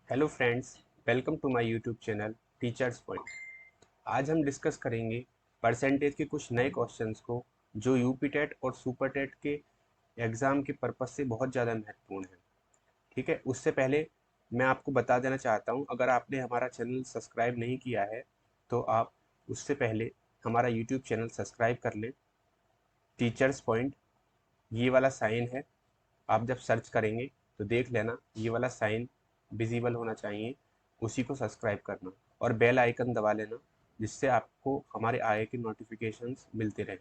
Hello friends, welcome to my YouTube channel teachers point. आज हम discuss करेंगे percentage के कुछ नए क्वेश्चंस को जो यूपी टेट और सुपर टेट के एग्ज़ाम के पर्पस से बहुत ज़्यादा महत्वपूर्ण है। ठीक है, उससे पहले मैं आपको बता देना चाहता हूँ, अगर आपने हमारा चैनल सब्सक्राइब नहीं किया है तो आप उससे पहले हमारा यूट्यूब चैनल सब्सक्राइब कर लें। टीचर्स पॉइंट ये वाला साइन है, आप जब सर्च करेंगे तो देख लेना, ये वाला साइन विजिबल होना चाहिए, उसी को सब्सक्राइब करना और बेल आइकन दबा लेना, जिससे आपको हमारे आगे के नोटिफिकेशंस मिलते रहें।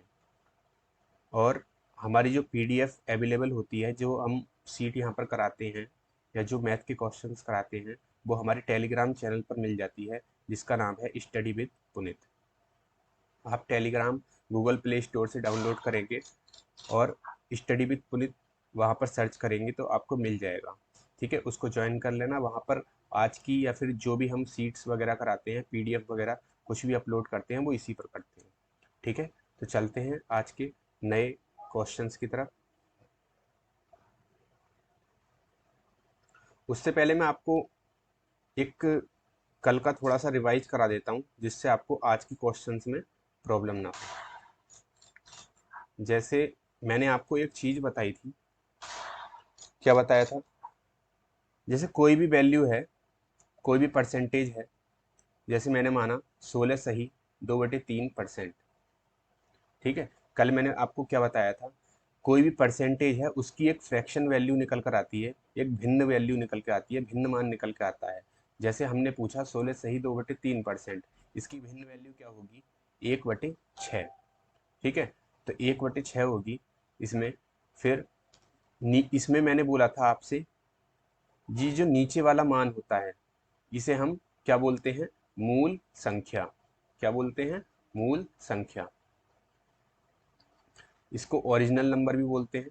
और हमारी जो पीडीएफ अवेलेबल होती है, जो हम सीट यहाँ पर कराते हैं या जो मैथ के क्वेश्चंस कराते हैं, वो हमारे टेलीग्राम चैनल पर मिल जाती है, जिसका नाम है स्टडी विद पुनित। आप टेलीग्राम गूगल प्ले स्टोर से डाउनलोड करेंगे और स्टडी विद पुनित वहाँ पर सर्च करेंगे तो आपको मिल जाएगा। ठीक है, उसको ज्वाइन कर लेना। वहाँ पर आज की या फिर जो भी हम सीट्स वगैरह कराते हैं, पीडीएफ वगैरह कुछ भी अपलोड करते हैं, वो इसी पर करते हैं। ठीक है, तो चलते हैं आज के नए क्वेश्चंस की तरफ। उससे पहले मैं आपको एक कल का थोड़ा सा रिवाइज करा देता हूँ, जिससे आपको आज की क्वेश्चंस में प्रॉब्लम ना हो। जैसे मैंने आपको एक चीज़ बताई थी, क्या बताया था? जैसे कोई भी वैल्यू है, कोई भी परसेंटेज है, जैसे मैंने माना 16 सही 2/3%। ठीक है, कल मैंने आपको क्या बताया था? कोई भी परसेंटेज है, उसकी एक फ्रैक्शन वैल्यू निकल कर आती है, एक भिन्न वैल्यू निकल के आती है, भिन्न मान निकल के आता है। जैसे हमने पूछा 16 सही 2/3%, इसकी भिन्न वैल्यू क्या होगी? 1/6। ठीक है, तो 1/6 होगी इसमें। फिर इसमें मैंने बोला था आपसे, जी जो नीचे वाला मान होता है, इसे हम क्या बोलते हैं? मूल संख्या। क्या बोलते हैं? मूल संख्या। इसको ओरिजिनल नंबर भी बोलते हैं।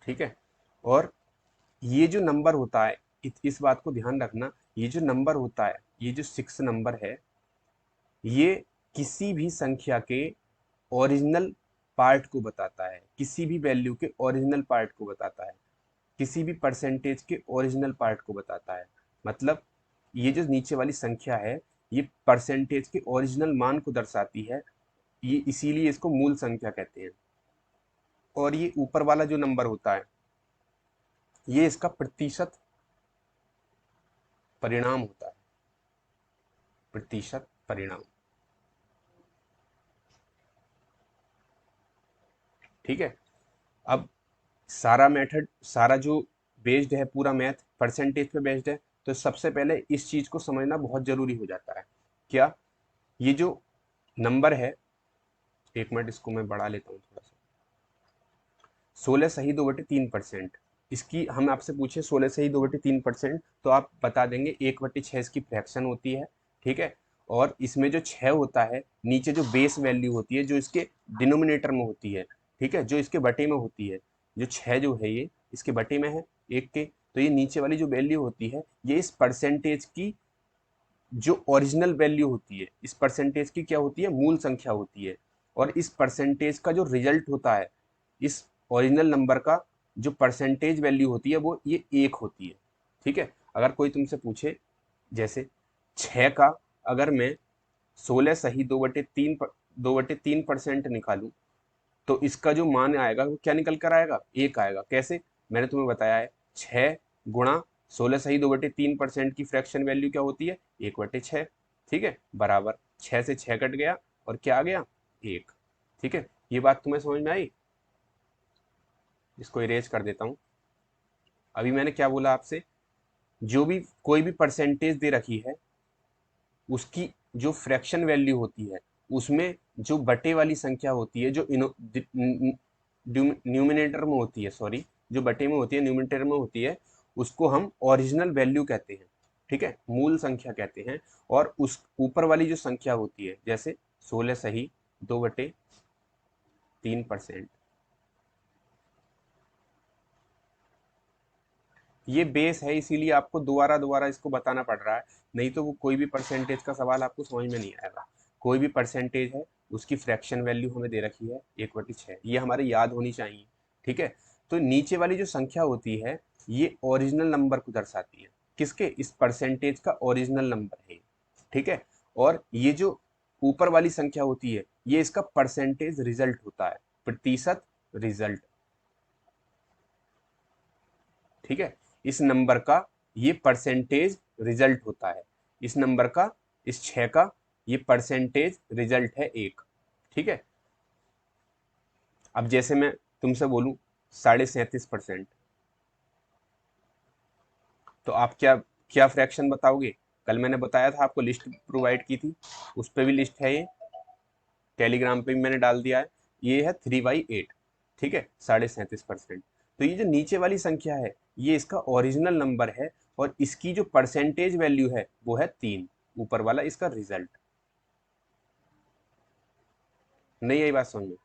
ठीक है, और ये जो नंबर होता है, इस बात को ध्यान रखना, ये जो नंबर होता है, ये जो 6 नंबर है, ये किसी भी संख्या के ओरिजिनल पार्ट को बताता है, किसी भी वैल्यू के ओरिजिनल पार्ट को बताता है, किसी भी परसेंटेज के ओरिजिनल पार्ट को बताता है। मतलब ये जो नीचे वाली संख्या है, ये परसेंटेज के ओरिजिनल मान को दर्शाती है, ये इसीलिए इसको मूल संख्या कहते हैं। और ये ऊपर वाला जो नंबर होता है, ये इसका प्रतिशत परिणाम होता है। प्रतिशत परिणाम। ठीक है, अब सारा मेथड, सारा जो बेस्ड है, पूरा मैथ परसेंटेज पे बेस्ड है, तो सबसे पहले इस चीज को समझना बहुत जरूरी हो जाता है। क्या? ये जो नंबर है, एक मिनट इसको मैं बढ़ा लेता हूँ थोड़ा सा। 16 सही 2/3%, इसकी हम आपसे पूछे 16 सही 2/3%, तो आप बता देंगे 1/6 इसकी फ्रैक्शन होती है। ठीक है, और इसमें जो 6 होता है, नीचे जो बेस वैल्यू होती है, जो इसके डिनोमिनेटर में होती है, ठीक है, जो इसके बटे में होती है, जो 6 जो है ये इसके बटे में है, एक के, तो ये नीचे वाली जो वैल्यू होती है, ये इस परसेंटेज की जो ओरिजिनल वैल्यू होती है, इस परसेंटेज की क्या होती है? मूल संख्या होती है। और इस परसेंटेज का जो रिजल्ट होता है, इस ओरिजिनल नंबर का जो परसेंटेज वैल्यू होती है, वो ये 1 होती है। ठीक है, अगर कोई तुमसे पूछे, जैसे 6 का अगर मैं 16 सही 2/3% निकालूं, तो इसका जो मान आएगा वो क्या निकल कर आएगा? 1 आएगा। कैसे? मैंने तुम्हें बताया है, 6 गुणा 16 सही 2/3% की फ्रैक्शन वैल्यू क्या होती है? 1/6। ठीक है, बराबर 6 से 6 कट गया और क्या आ गया? 1। ठीक है, ये बात तुम्हें समझ में आई? इसको इरेज कर देता हूँ। अभी मैंने क्या बोला आपसे? जो भी कोई भी परसेंटेज दे रखी है, उसकी जो फ्रैक्शन वैल्यू होती है, उसमें जो बटे वाली संख्या होती है, जो न्यूमिनेटर में होती है, सॉरी, जो बटे में होती है, न्यूमिनेटर में होती है, उसको हम ओरिजिनल वैल्यू कहते हैं। ठीक है, मूल संख्या कहते हैं। और उस ऊपर वाली जो संख्या होती है, जैसे 16 सही 2/3%, ये बेस है, इसीलिए आपको दोबारा दोबारा इसको बताना पड़ रहा है, नहीं तो वो कोई भी परसेंटेज का सवाल आपको समझ में नहीं आएगा। कोई भी परसेंटेज है, उसकी फ्रैक्शन वैल्यू हमें दे रखी है 1/6, ये हमारे याद होनी चाहिए। ठीक है। तो नीचे वाली जो संख्या होती है ये ओरिजिनल नंबर को दर्शाती है, किसके, इस परसेंटेज का ओरिजिनल नंबर है, ठीक है। और ये जो ऊपर वाली संख्या होती है ये इसका परसेंटेज रिजल्ट होता है, प्रतिशत रिजल्ट, ठीक है। इस नंबर का ये परसेंटेज रिजल्ट होता है, इस नंबर का, इस 6 का ये परसेंटेज रिजल्ट है 1, ठीक है। अब जैसे मैं तुमसे बोलूं 37.5%, तो आप क्या क्या फ्रैक्शन बताओगे। कल मैंने बताया था, आपको लिस्ट प्रोवाइड की थी, उस पर भी लिस्ट है, ये टेलीग्राम पे भी मैंने डाल दिया है। ये है 3/8, ठीक है, 37.5%। तो ये जो नीचे वाली संख्या है ये इसका ओरिजिनल नंबर है, और इसकी जो परसेंटेज वैल्यू है वो है 3, ऊपर वाला इसका रिजल्ट। नहीं आई बात समझ में।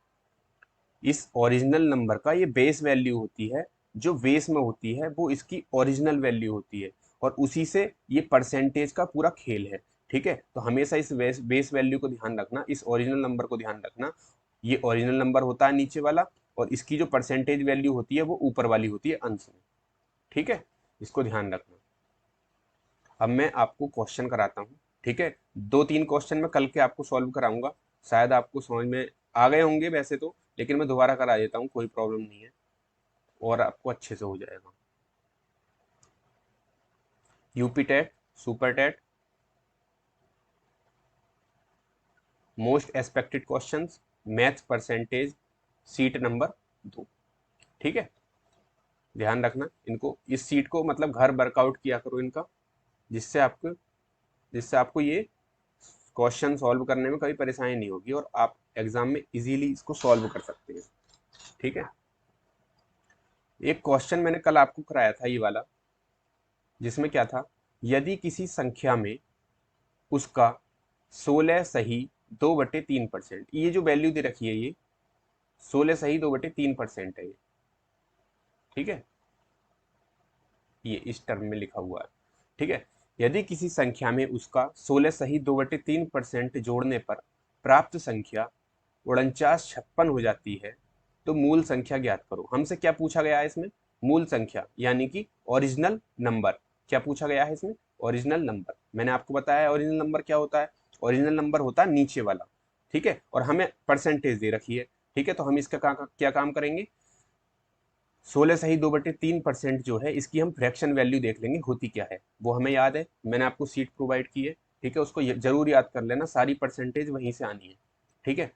इस ओरिजिनल नंबर का ये बेस वैल्यू होती है, जो बेस में होती है वो इसकी ओरिजिनल वैल्यू होती है, और उसी से ये परसेंटेज का पूरा खेल है, ठीक है। तो हमेशा इस बेस वैल्यू को ध्यान रखना, इस ओरिजिनल नंबर को ध्यान रखना। ये ओरिजिनल नंबर होता है नीचे वाला, और इसकी जो परसेंटेज वैल्यू होती है वो ऊपर वाली होती है अंश में, ठीक है। इसको ध्यान रखना। अब मैं आपको क्वेश्चन कराता हूँ, ठीक है। 2-3 क्वेश्चन मैं कल के आपको सॉल्व कराऊंगा, शायद आपको समझ में आ गए होंगे वैसे तो, लेकिन मैं दोबारा करा देता हूँ, कोई प्रॉब्लम नहीं है, और आपको अच्छे से हो जाएगा। UP TET, super TET, most expected questions, maths percentage, seat number 2, ठीक है। ध्यान रखना इनको, इस सीट को मतलब घर वर्कआउट किया करो इनका, जिससे आपको जिससे आपको ये क्वेश्चन सॉल्व करने में कभी परेशानी नहीं होगी, और आप एग्जाम में इजीली इसको सॉल्व कर सकते हैं, ठीक है। एक क्वेश्चन मैंने कल आपको कराया था ये वाला, जिसमें क्या था, यदि किसी संख्या में उसका 16 सही 2/3%, ये जो वैल्यू दे रखी है ये 16 सही 2/3% है ये, ठीक है। ये इस टर्म में लिखा हुआ है, ठीक है। यदि किसी संख्या में उसका 16 सही 2/3% जोड़ने पर प्राप्त संख्या 4956 हो जाती है, तो मूल संख्या ज्ञात करो। हमसे क्या पूछा गया है इसमें, मूल संख्या यानी कि ओरिजिनल नंबर। क्या पूछा गया है इसमें, ओरिजिनल नंबर। मैंने आपको बताया है ओरिजिनल नंबर क्या होता है, ओरिजिनल नंबर होता है नीचे वाला, ठीक है। और हमें परसेंटेज दे रखी है, ठीक है। तो हम इसका क्या काम करेंगे, 16 सही 2/3% जो है इसकी हम फ्रैक्शन वैल्यू देख लेंगे होती क्या है, वो हमें याद है, मैंने आपको सीट प्रोवाइड की है, ठीक है। उसको जरूर याद कर लेना, सारी परसेंटेज वहीं से आनी है, ठीक है।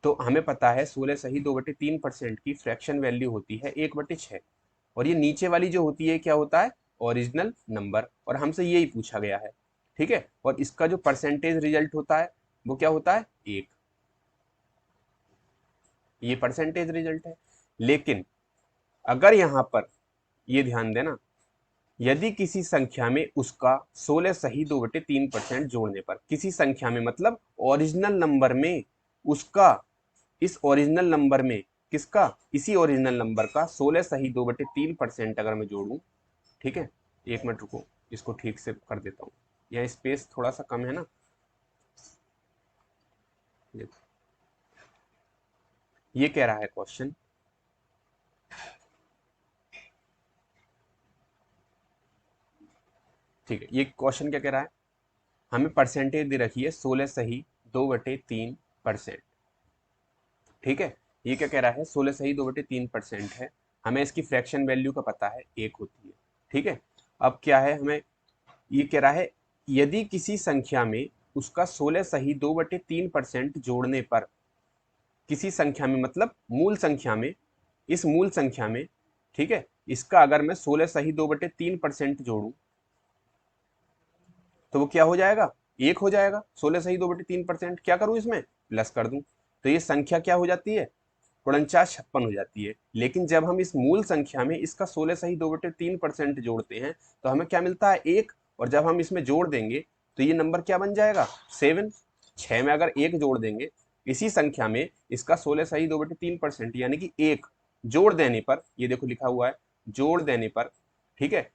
तो हमें पता है 16 सही 2/3% की फ्रैक्शन वैल्यू होती है 1/6, और ये नीचे वाली जो होती है क्या होता है, ओरिजिनल नंबर, और हमसे यही पूछा गया है, ठीक है। और इसका जो परसेंटेज रिजल्ट होता है वो क्या होता है, 1, ये परसेंटेज रिजल्ट है। लेकिन अगर यहाँ पर ये ध्यान देना, यदि किसी संख्या में उसका 16 सही 2/3% जोड़ने पर, किसी संख्या में मतलब ओरिजिनल नंबर में उसका, इस ओरिजिनल नंबर में किसका, इसी ओरिजिनल नंबर का 16 सही 2/3% अगर मैं जोड़ूं, ठीक है। 1 मिनट रुको, इसको ठीक से कर देता हूँ, यहाँ स्पेस थोड़ा सा कम है ना, देखो ये कह रहा है क्वेश्चन, ठीक है। ये क्वेश्चन क्या कह रहा है, हमें परसेंटेज दे रखी है 16 सही 2/3%, ठीक है। ये क्या कह रहा है, 16 सही 2/3% है, हमें इसकी फ्रैक्शन वैल्यू का पता है 1 होती है, ठीक है। अब क्या है, हमें ये कह रहा है यदि किसी संख्या में उसका 16 सही 2/3% जोड़ने पर, किसी संख्या में मतलब मूल संख्या में, इस मूल संख्या में, ठीक है, इसका अगर मैं 16 सही 2/3% जोड़ू तो वो क्या हो जाएगा, 1 हो जाएगा। 16 सही 2/3% क्या करूं, इसमें प्लस कर दूं, तो ये संख्या क्या हो जाती है, 4956 हो जाती है। लेकिन जब हम इस मूल संख्या में इसका 16 सही 2/3% जोड़ते हैं तो हमें क्या मिलता है, 1, और जब हम इसमें जोड़ देंगे तो ये नंबर क्या बन जाएगा, 7। 6 में अगर 1 जोड़ देंगे, इसी संख्या में इसका 16 सही 2/3% यानी कि 1 जोड़ देने पर, ये देखो लिखा हुआ है, जोड़ देने पर, ठीक है,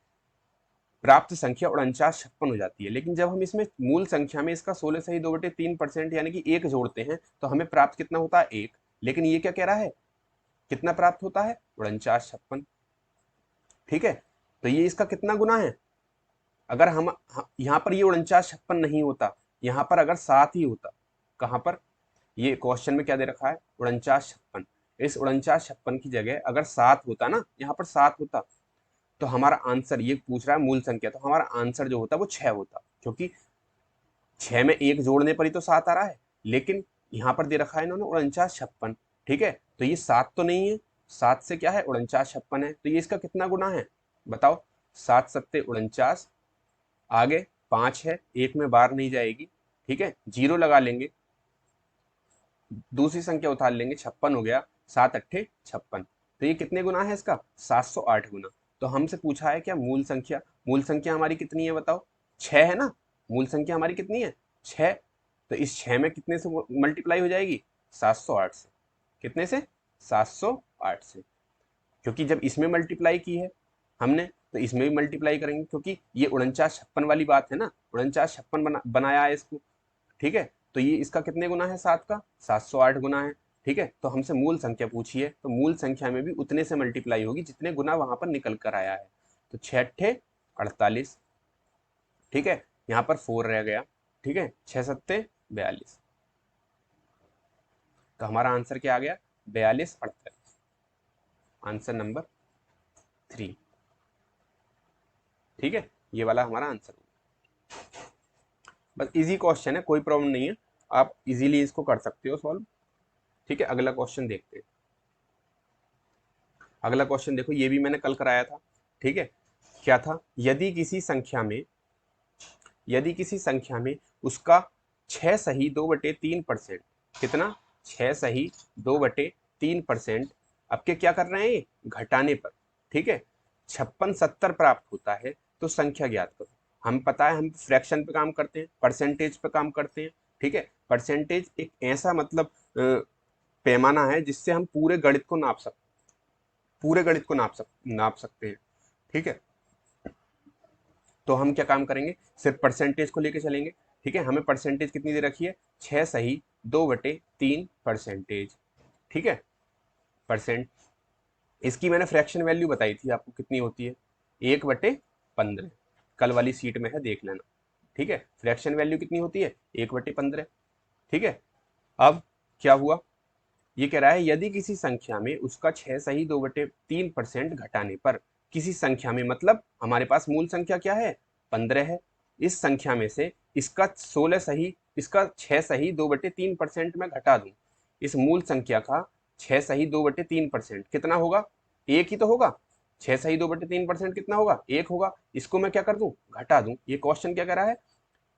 प्राप्त संख्या 4956 हो जाती है। लेकिन जब हम इसमें मूल संख्या में इसका 16 सही 2/3% यानी कि 1 जोड़ते हैं तो हमें प्राप्त कितना होता है, 1। लेकिन ये क्या कह रहा है, कितना प्राप्त होता है? 49 56। ठीक है, तो ये इसका कितना गुना है? अगर हम यहाँ पर ये 49 56 नहीं होता, यहाँ पर अगर 7 ही होता, कहाँ पर, ये क्वेश्चन में क्या दे रखा है? 49 56। इस 49 56 की जगह अगर 7 होता ना, यहाँ पर 7 होता, तो हमारा आंसर, ये पूछ रहा है मूल संख्या, तो हमारा आंसर जो होता वो 6 होता, क्योंकि 6 में 1 जोड़ने पर ही तो 7 आ रहा है। लेकिन यहाँ पर दे रखा है इन्होंने 49 56। ठीक है, तो ये 7 तो नहीं है, 7 से क्या है? 49 56 है, तो ये इसका कितना गुना है बताओ? 7 सत्ते 49, आगे 5 है, एक में बार नहीं जाएगी। ठीक है, जीरो लगा लेंगे, दूसरी संख्या उतार लेंगे, 56 हो गया, 7 अट्ठे 56। तो ये कितने गुना है इसका? 708 गुना। तो हमसे पूछा है क्या मूल संख्या, मूल संख्या हमारी कितनी है बताओ? 6 है ना, मूल संख्या हमारी कितनी है? 6। तो इस 6 में कितने से मल्टीप्लाई हो जाएगी? 708 से। कितने से? 708 से। क्योंकि जब इसमें मल्टीप्लाई की है हमने, तो इसमें भी मल्टीप्लाई करेंगे, क्योंकि ये 49 56 वाली बात है ना, 49 56 बनाया है इसको। ठीक है, तो ये इसका कितने गुना है? 7 का 708 गुना है। ठीक है, तो हमसे मूल संख्या पूछी है, तो मूल संख्या में भी उतने से मल्टीप्लाई होगी जितने गुना वहां पर निकल कर आया है। तो 6 अट्ठे 48। ठीक है, यहाँ पर 4 रह गया। ठीक है, 6 सत्ते 42। तो हमारा आंसर क्या आ गया? 42 48। Answer number 3। ठीक है, ये वाला हमारा आंसर होगा। बस इजी क्वेश्चन है, कोई प्रॉब्लम नहीं है, आप इजीली इसको कर सकते हो सॉल्व। ठीक है, अगला क्वेश्चन देखते हैं। अगला क्वेश्चन देखो, ये भी मैंने कल कराया था। ठीक है, क्या था? यदि किसी संख्या में उसका 6 सही 2/3%, कितना? 6 सही 2/3%, अब के क्या कर रहे हैं? घटाने पर। ठीक है, 56 70 प्राप्त होता है, तो संख्या ज्ञात करो। हम पता है हम फ्रैक्शन पे काम करते हैं, परसेंटेज पे काम करते हैं। ठीक है, परसेंटेज एक ऐसा मतलब पैमाना है जिससे हम पूरे गणित को नाप सकते हैं। ठीक है, तो हम क्या काम करेंगे? सिर्फ परसेंटेज को लेके चलेंगे। ठीक है, हमें परसेंटेज कितनी दे रखी है? 6 सही 2/3%। ठीक है, परसेंट, इसकी मैंने फ्रैक्शन वैल्यू बताई थी आपको, कितनी होती है? 1/15। कल वाली सीट में है, देख लेना। ठीक है, फ्रैक्शन वैल्यू कितनी होती है? 1/15। ठीक है, अब क्या हुआ? ये कह रहा है यदि किसी संख्या में उसका 6 सही 2/3% घटाने पर, किसी संख्या में मतलब हमारे पास मूल संख्या क्या है? 15 है। इस संख्या में से इसका 6 सही 2/3% में घटा दूं, इस मूल संख्या का 6 सही 2/3% कितना होगा? एक ही तो होगा। 6 सही 2/3% कितना होगा? एक होगा। इसको मैं क्या कर दूं? घटा दूं। ये क्वेश्चन क्या कह रहा है?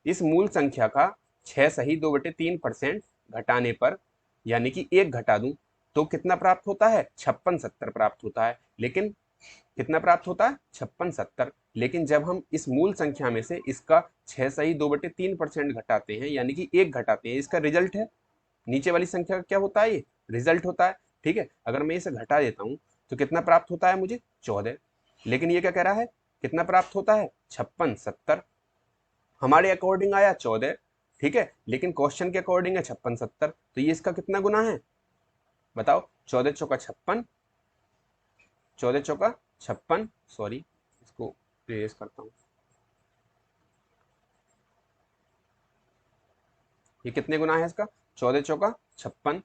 इस मूल संख्या का 6 सही 2/3% घटाने पर, यानी कि एक घटा दूं, तो कितना प्राप्त होता है? 56 70 प्राप्त होता है। लेकिन कितना प्राप्त होता है? 56 70। लेकिन जब हम इस मूल संख्या में से इसका 6 सही 2/3% घटाते हैं, यानी कि एक घटाते हैं, इसका रिजल्ट है। नीचे वाली संख्या का क्या होता है? ये रिजल्ट होता है। ठीक है, अगर मैं इसे घटा देता हूं तो कितना प्राप्त होता है मुझे? 14। लेकिन ये क्या कह रहा है? कितना प्राप्त होता है? 56 70। हमारे अकॉर्डिंग आया 14। ठीक है, लेकिन क्वेश्चन के अकॉर्डिंग है 56 70। तो ये इसका कितना गुना है बताओ? 14 चौका 56, 14 चौका 56, सॉरी इसको प्रेस करता हूं। ये कितने गुना है इसका? 14 चौका 56,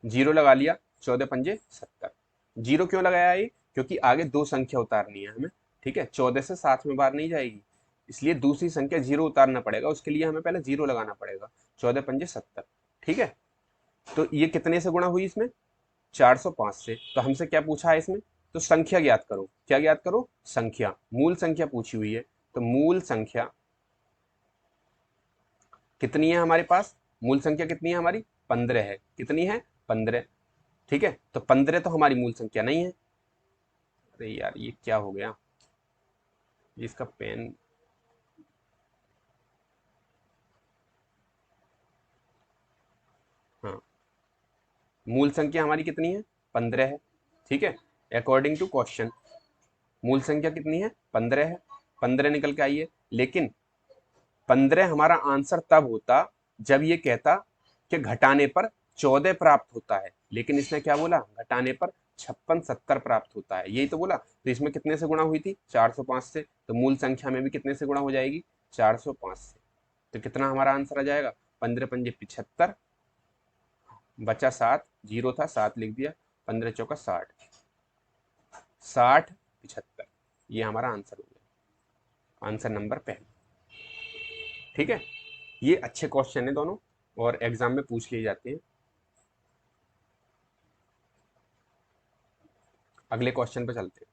जीरो लगा लिया, 14 पंजे 70। जीरो क्यों लगाया ये? क्योंकि आगे दो संख्या उतारनी है हमें। ठीक है, 14 से 7 में बार नहीं जाएगी, इसलिए दूसरी संख्या जीरो उतारना पड़ेगा, उसके लिए हमें पहले जीरो लगाना पड़ेगा। 14 पंजे 70। ठीक है, तो ये कितने से गुणा हुई इसमें? 405 से। तो हमसे क्या पूछा है इसमें? तो संख्या ज्ञात करो। क्या ज्ञात करो? संख्या, मूल संख्या पूछी हुई है। तो मूल संख्या कितनी है हमारे पास? मूल संख्या कितनी है हमारी? 15 है। कितनी है? 15। ठीक है, तो 15 तो हमारी मूल संख्या नहीं है। अरे यार ये क्या हो गया? इसका पेन, हाँ, मूल संख्या हमारी कितनी है? 15 है। ठीक है, अकॉर्डिंग टू क्वेश्चन मूल संख्या कितनी है? 15 है। 15 निकल के आई है। लेकिन 15 हमारा आंसर तब होता जब ये कहता कि घटाने पर 14 प्राप्त होता है, लेकिन इसने क्या बोला, घटाने पर 56 70 प्राप्त होता है, यही तो बोला। तो इसमें कितने से गुणा हुई थी, 405 से, तो मूल संख्या में भी कितने से गुणा हो जाएगी, 405 से। तो कितना हमारा आंसर आ जाएगा, 15 पंजे 75, बचा 7, जीरो था 7 लिख दिया, 15 चौका 60, 60 75, ये हमारा आंसर हो गया, आंसर नंबर पहला। ठीक है, ये अच्छे क्वेश्चन है दोनों, और एग्जाम में पूछ लिए जाते हैं। अगले क्वेश्चन पे चलते हैं।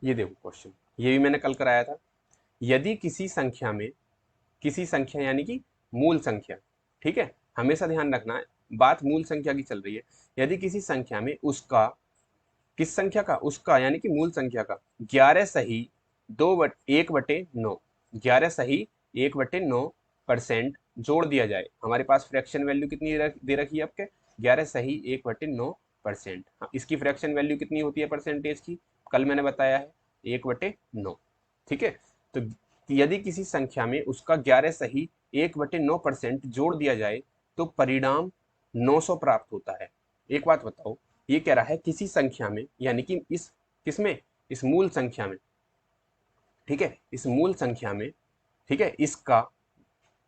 ये देखो क्वेश्चन, ये भी मैंने कल कराया था। यदि किसी संख्या यानी कि मूल संख्या, ठीक है, हमेशा ध्यान रखना है, बात मूल संख्या की चल रही है। यदि किसी संख्या में उसका, किस संख्या का, उसका यानी कि मूल संख्या का 11 सही 1/9, 11 सही 1/9% जोड़ दिया जाए। हमारे पास फ्रैक्शन वैल्यू कितनी दे रखी है आपके, 11 सही 1/9%। हाँ, इसकी फ्रैक्शन वैल्यू कितनी होती है परसेंटेज की, कल मैंने बताया है 1/9। ठीक है, तो यदि किसी संख्या में उसका 11 सही 1/9% जोड़ दिया जाए तो परिणाम 900 प्राप्त होता है। एक बात बताओ, ये कह रहा है किसी संख्या में, यानी कि इस किसमें, इस मूल संख्या में, ठीक है, इस मूल संख्या में, ठीक है, इसका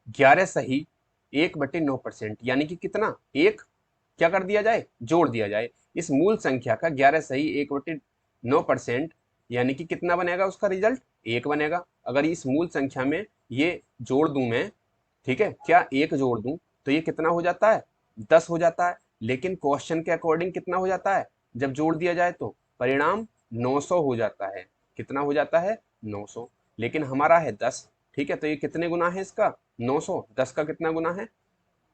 11 सही 1/9%, यानी कि कितना, एक क्या कर दिया जाए, जोड़ दिया जाए। इस मूल संख्या का 11 सही 1/9%, यानी कि कितना बनेगा उसका रिजल्ट, एक बनेगा। अगर इस मूल संख्या में ये जोड़ दूं मैं, ठीक है, क्या एक जोड़ दूं तो ये कितना हो जाता है, 10 हो जाता है। लेकिन क्वेश्चन के अकॉर्डिंग कितना हो जाता है, जब जोड़ दिया जाए तो परिणाम 900 हो जाता है। कितना हो जाता है, 900। लेकिन हमारा है 10, ठीक है, तो ये कितने गुना है इसका, 900, 10 का कितना गुना है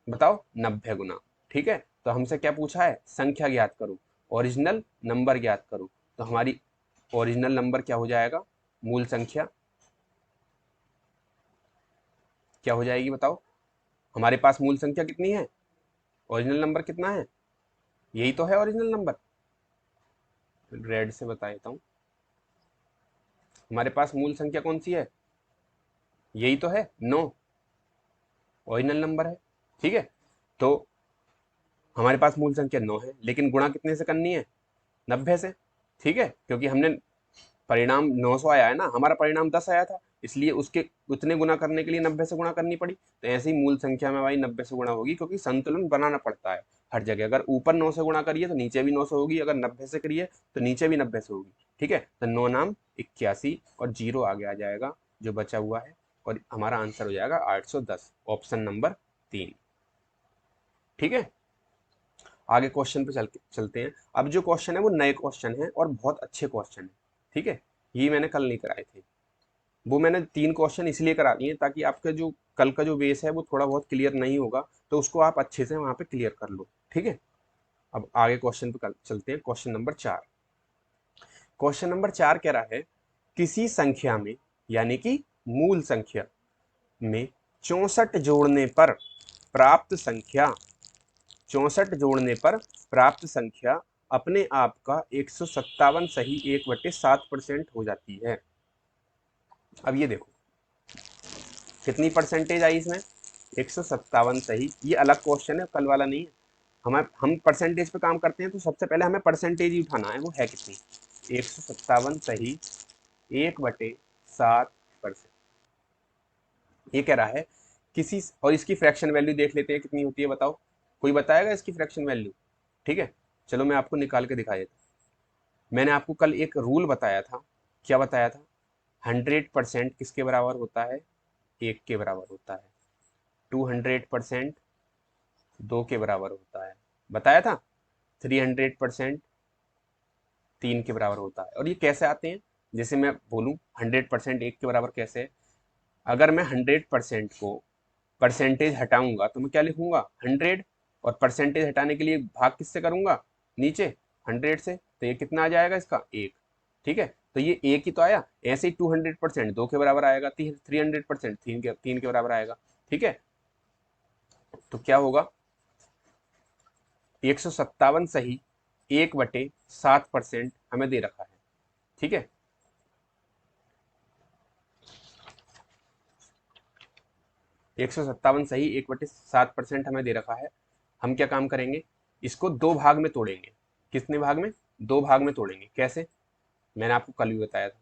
बताओ, 90 गुना। ठीक है, तो हमसे क्या पूछा है, संख्या ज्ञात करो, ओरिजिनल नंबर ज्ञात करो। तो हमारी ओरिजिनल नंबर क्या हो जाएगा, मूल संख्या क्या हो जाएगी बताओ। हमारे पास मूल संख्या कितनी है, ओरिजिनल नंबर कितना है, यही तो है ओरिजिनल नंबर, रेड से बता देता हूं। हमारे पास मूल संख्या कौन सी है, यही तो है 9, ओरिजिनल नंबर है। ठीक है, तो हमारे पास मूल संख्या 9 है, लेकिन गुणा कितने से करनी है, 90 से। ठीक है, क्योंकि हमने परिणाम 900 आया है ना, हमारा परिणाम 10 आया था, इसलिए उसके उतने गुना करने के लिए 90 से गुणा करनी पड़ी। तो ऐसे ही मूल संख्या में भाई 90 से गुणा होगी, क्योंकि संतुलन बनाना पड़ता है हर जगह। अगर ऊपर 9 से गुणा करिए तो नीचे भी 9 से होगी, अगर 90 से करिए तो नीचे भी 90 से होगी। ठीक है, तो 9 नाम 81 और जीरो आगे आ जाएगा जो बचा हुआ है, और हमारा आंसर हो जाएगा 810, ऑप्शन नंबर 3। ठीक है, आगे क्वेश्चन पे चलते हैं। अब जो क्वेश्चन है वो नए क्वेश्चन है और बहुत अच्छे क्वेश्चन है। ठीक है, ये मैंने कल नहीं कराए थे, वो मैंने 3 क्वेश्चन इसलिए करा दिए ताकि आपका जो कल का जो बेस है वो थोड़ा बहुत क्लियर नहीं होगा, तो उसको आप अच्छे से वहां पे क्लियर कर लो। ठीक है, अब आगे क्वेश्चन पे चलते हैं। क्वेश्चन नंबर 4, क्वेश्चन नंबर 4 कह रहा है किसी संख्या में, यानी कि मूल संख्या में 64 जोड़ने पर प्राप्त संख्या, 64 जोड़ने पर प्राप्त संख्या अपने आप का 157 सही 1/7% हो जाती है। अब ये देखो कितनी परसेंटेज आई इसमें, 157 सही। ये अलग क्वेश्चन है, कल वाला नहीं है। हम परसेंटेज पे काम करते हैं, तो सबसे पहले हमें परसेंटेज ही उठाना है, वो है कितनी, 157 सही 1/7%। ये कह रहा है किसी, और इसकी फ्रैक्शन वैल्यू देख लेते हैं कितनी होती है, बताओ, कोई बताएगा इसकी फ्रैक्शन वैल्यू। ठीक है, चलो मैं आपको निकाल के दिखा देता हूं। मैंने आपको कल एक रूल बताया था, क्या बताया था, 100% किसके बराबर होता है, 1 के बराबर होता है। 200% 2 के बराबर होता है, बताया था। 300% 3 के बराबर होता है। और ये कैसे आते हैं, जैसे मैं बोलूं 100% 1 के बराबर कैसे है, अगर मैं 100% को परसेंटेज हटाऊंगा तो मैं क्या लिखूंगा, 100, और परसेंटेज हटाने के लिए भाग किससे करूंगा, नीचे 100 से, तो ये कितना आ जाएगा इसका, 1। ठीक है, तो ये एक ही तो आया। ऐसे ही 200% 2 के बराबर आएगा, 300% 3 के बराबर आएगा। ठीक है, तो क्या होगा, 157 सही 1/7% हमें दे रखा है। ठीक है, 157 सही 1/7% हमें दे रखा है। हम क्या काम करेंगे, इसको दो भाग में तोड़ेंगे। कितने भाग में? दो भाग में तोड़ेंगे। कैसे? मैंने आपको कल भी बताया था।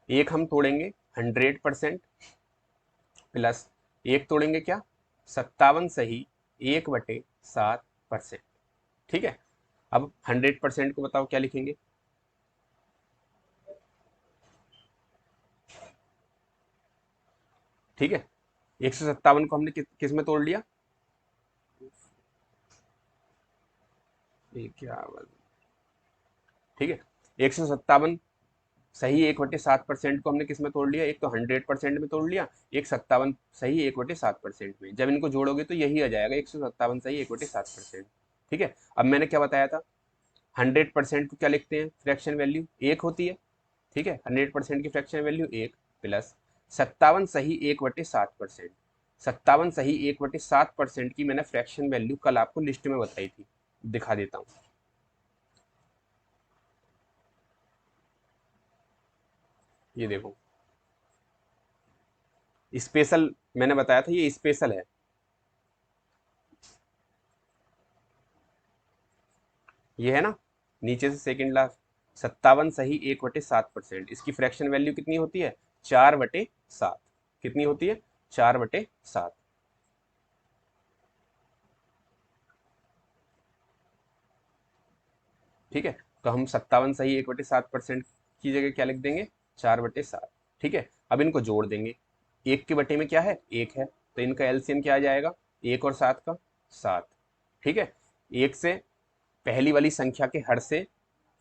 एक हम तोड़ेंगे 100% प्लस एक तोड़ेंगे क्या, 57 सही 1/7%। ठीक है, अब 100% को बताओ क्या लिखेंगे? ठीक है, 157 को हमने किस में तोड़ लिया? ये क्या ठीक है, 157 सही 1/7% को हमने किस में तोड़ लिया? एक तो 100% में तोड़ लिया, एक 57 सही 1/7% में। जब इनको जोड़ोगे तो यही आ जाएगा 157 सही 1/7%। ठीक है, अब मैंने क्या बताया था, 100% को क्या लिखते हैं? फ्रैक्शन वैल्यू एक होती है। ठीक है, 100% की फ्रैक्शन वैल्यू एक प्लस 57 सही 1/7%। 57 सही 1/7% की मैंने फ्रैक्शन वैल्यू कल आपको लिस्ट में बताई थी, दिखा देता हूँ। ये देखो, स्पेशल मैंने बताया था, ये स्पेशल है। ये है ना, नीचे से सेकंड लास्ट, 57 सही 1/7%। इसकी फ्रैक्शन वैल्यू कितनी होती है? 4/7। कितनी होती है? 4/7। ठीक है, तो हम 57 सही 1/7% की जगह क्या लिख देंगे? 4/7। ठीक है, अब इनको जोड़ देंगे। एक के बटे में क्या है? एक है, तो इनका एलसीएम क्या आ जाएगा? एक और सात का 7। ठीक है, एक से पहली वाली संख्या के हर से,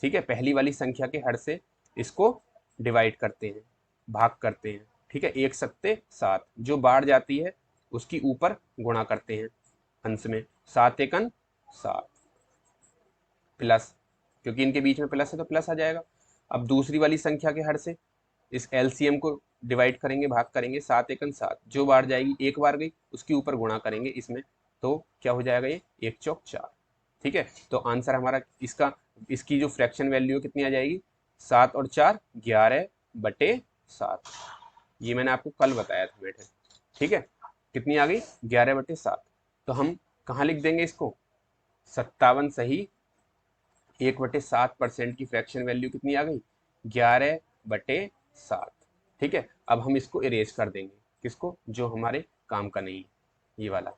ठीक है, पहली वाली संख्या के हर से इसको डिवाइड करते हैं, भाग करते हैं। ठीक है, एक सत्ते सात, जो बाहर जाती है उसकी ऊपर गुणा करते हैं अंश में, सात एकन सात प्लस, क्योंकि इनके बीच में प्लस है तो प्लस आ जाएगा। अब दूसरी वाली संख्या के हर से इस एलसीएम को डिवाइड करेंगे, भाग करेंगे, सात एकन सात, जो बाहर जाएगी एक बार गई उसकी ऊपर गुणा करेंगे इसमें, तो क्या हो जाएगा? ये एक चौक चार। ठीक है, तो आंसर हमारा इसका, इसकी जो फ्रैक्शन वैल्यू कितनी आ जाएगी? 7 और 4 11/7। ये मैंने आपको कल बताया था बेटे। ठीक है, कितनी आ गई? 11/7। तो हम कहाँ लिख देंगे इसको? 57 सही 1/7% की फ्रैक्शन वैल्यू कितनी आ गई? 11/7। ठीक है, अब हम इसको इरेज कर देंगे। किसको? जो हमारे काम का नहीं है, ये वाला।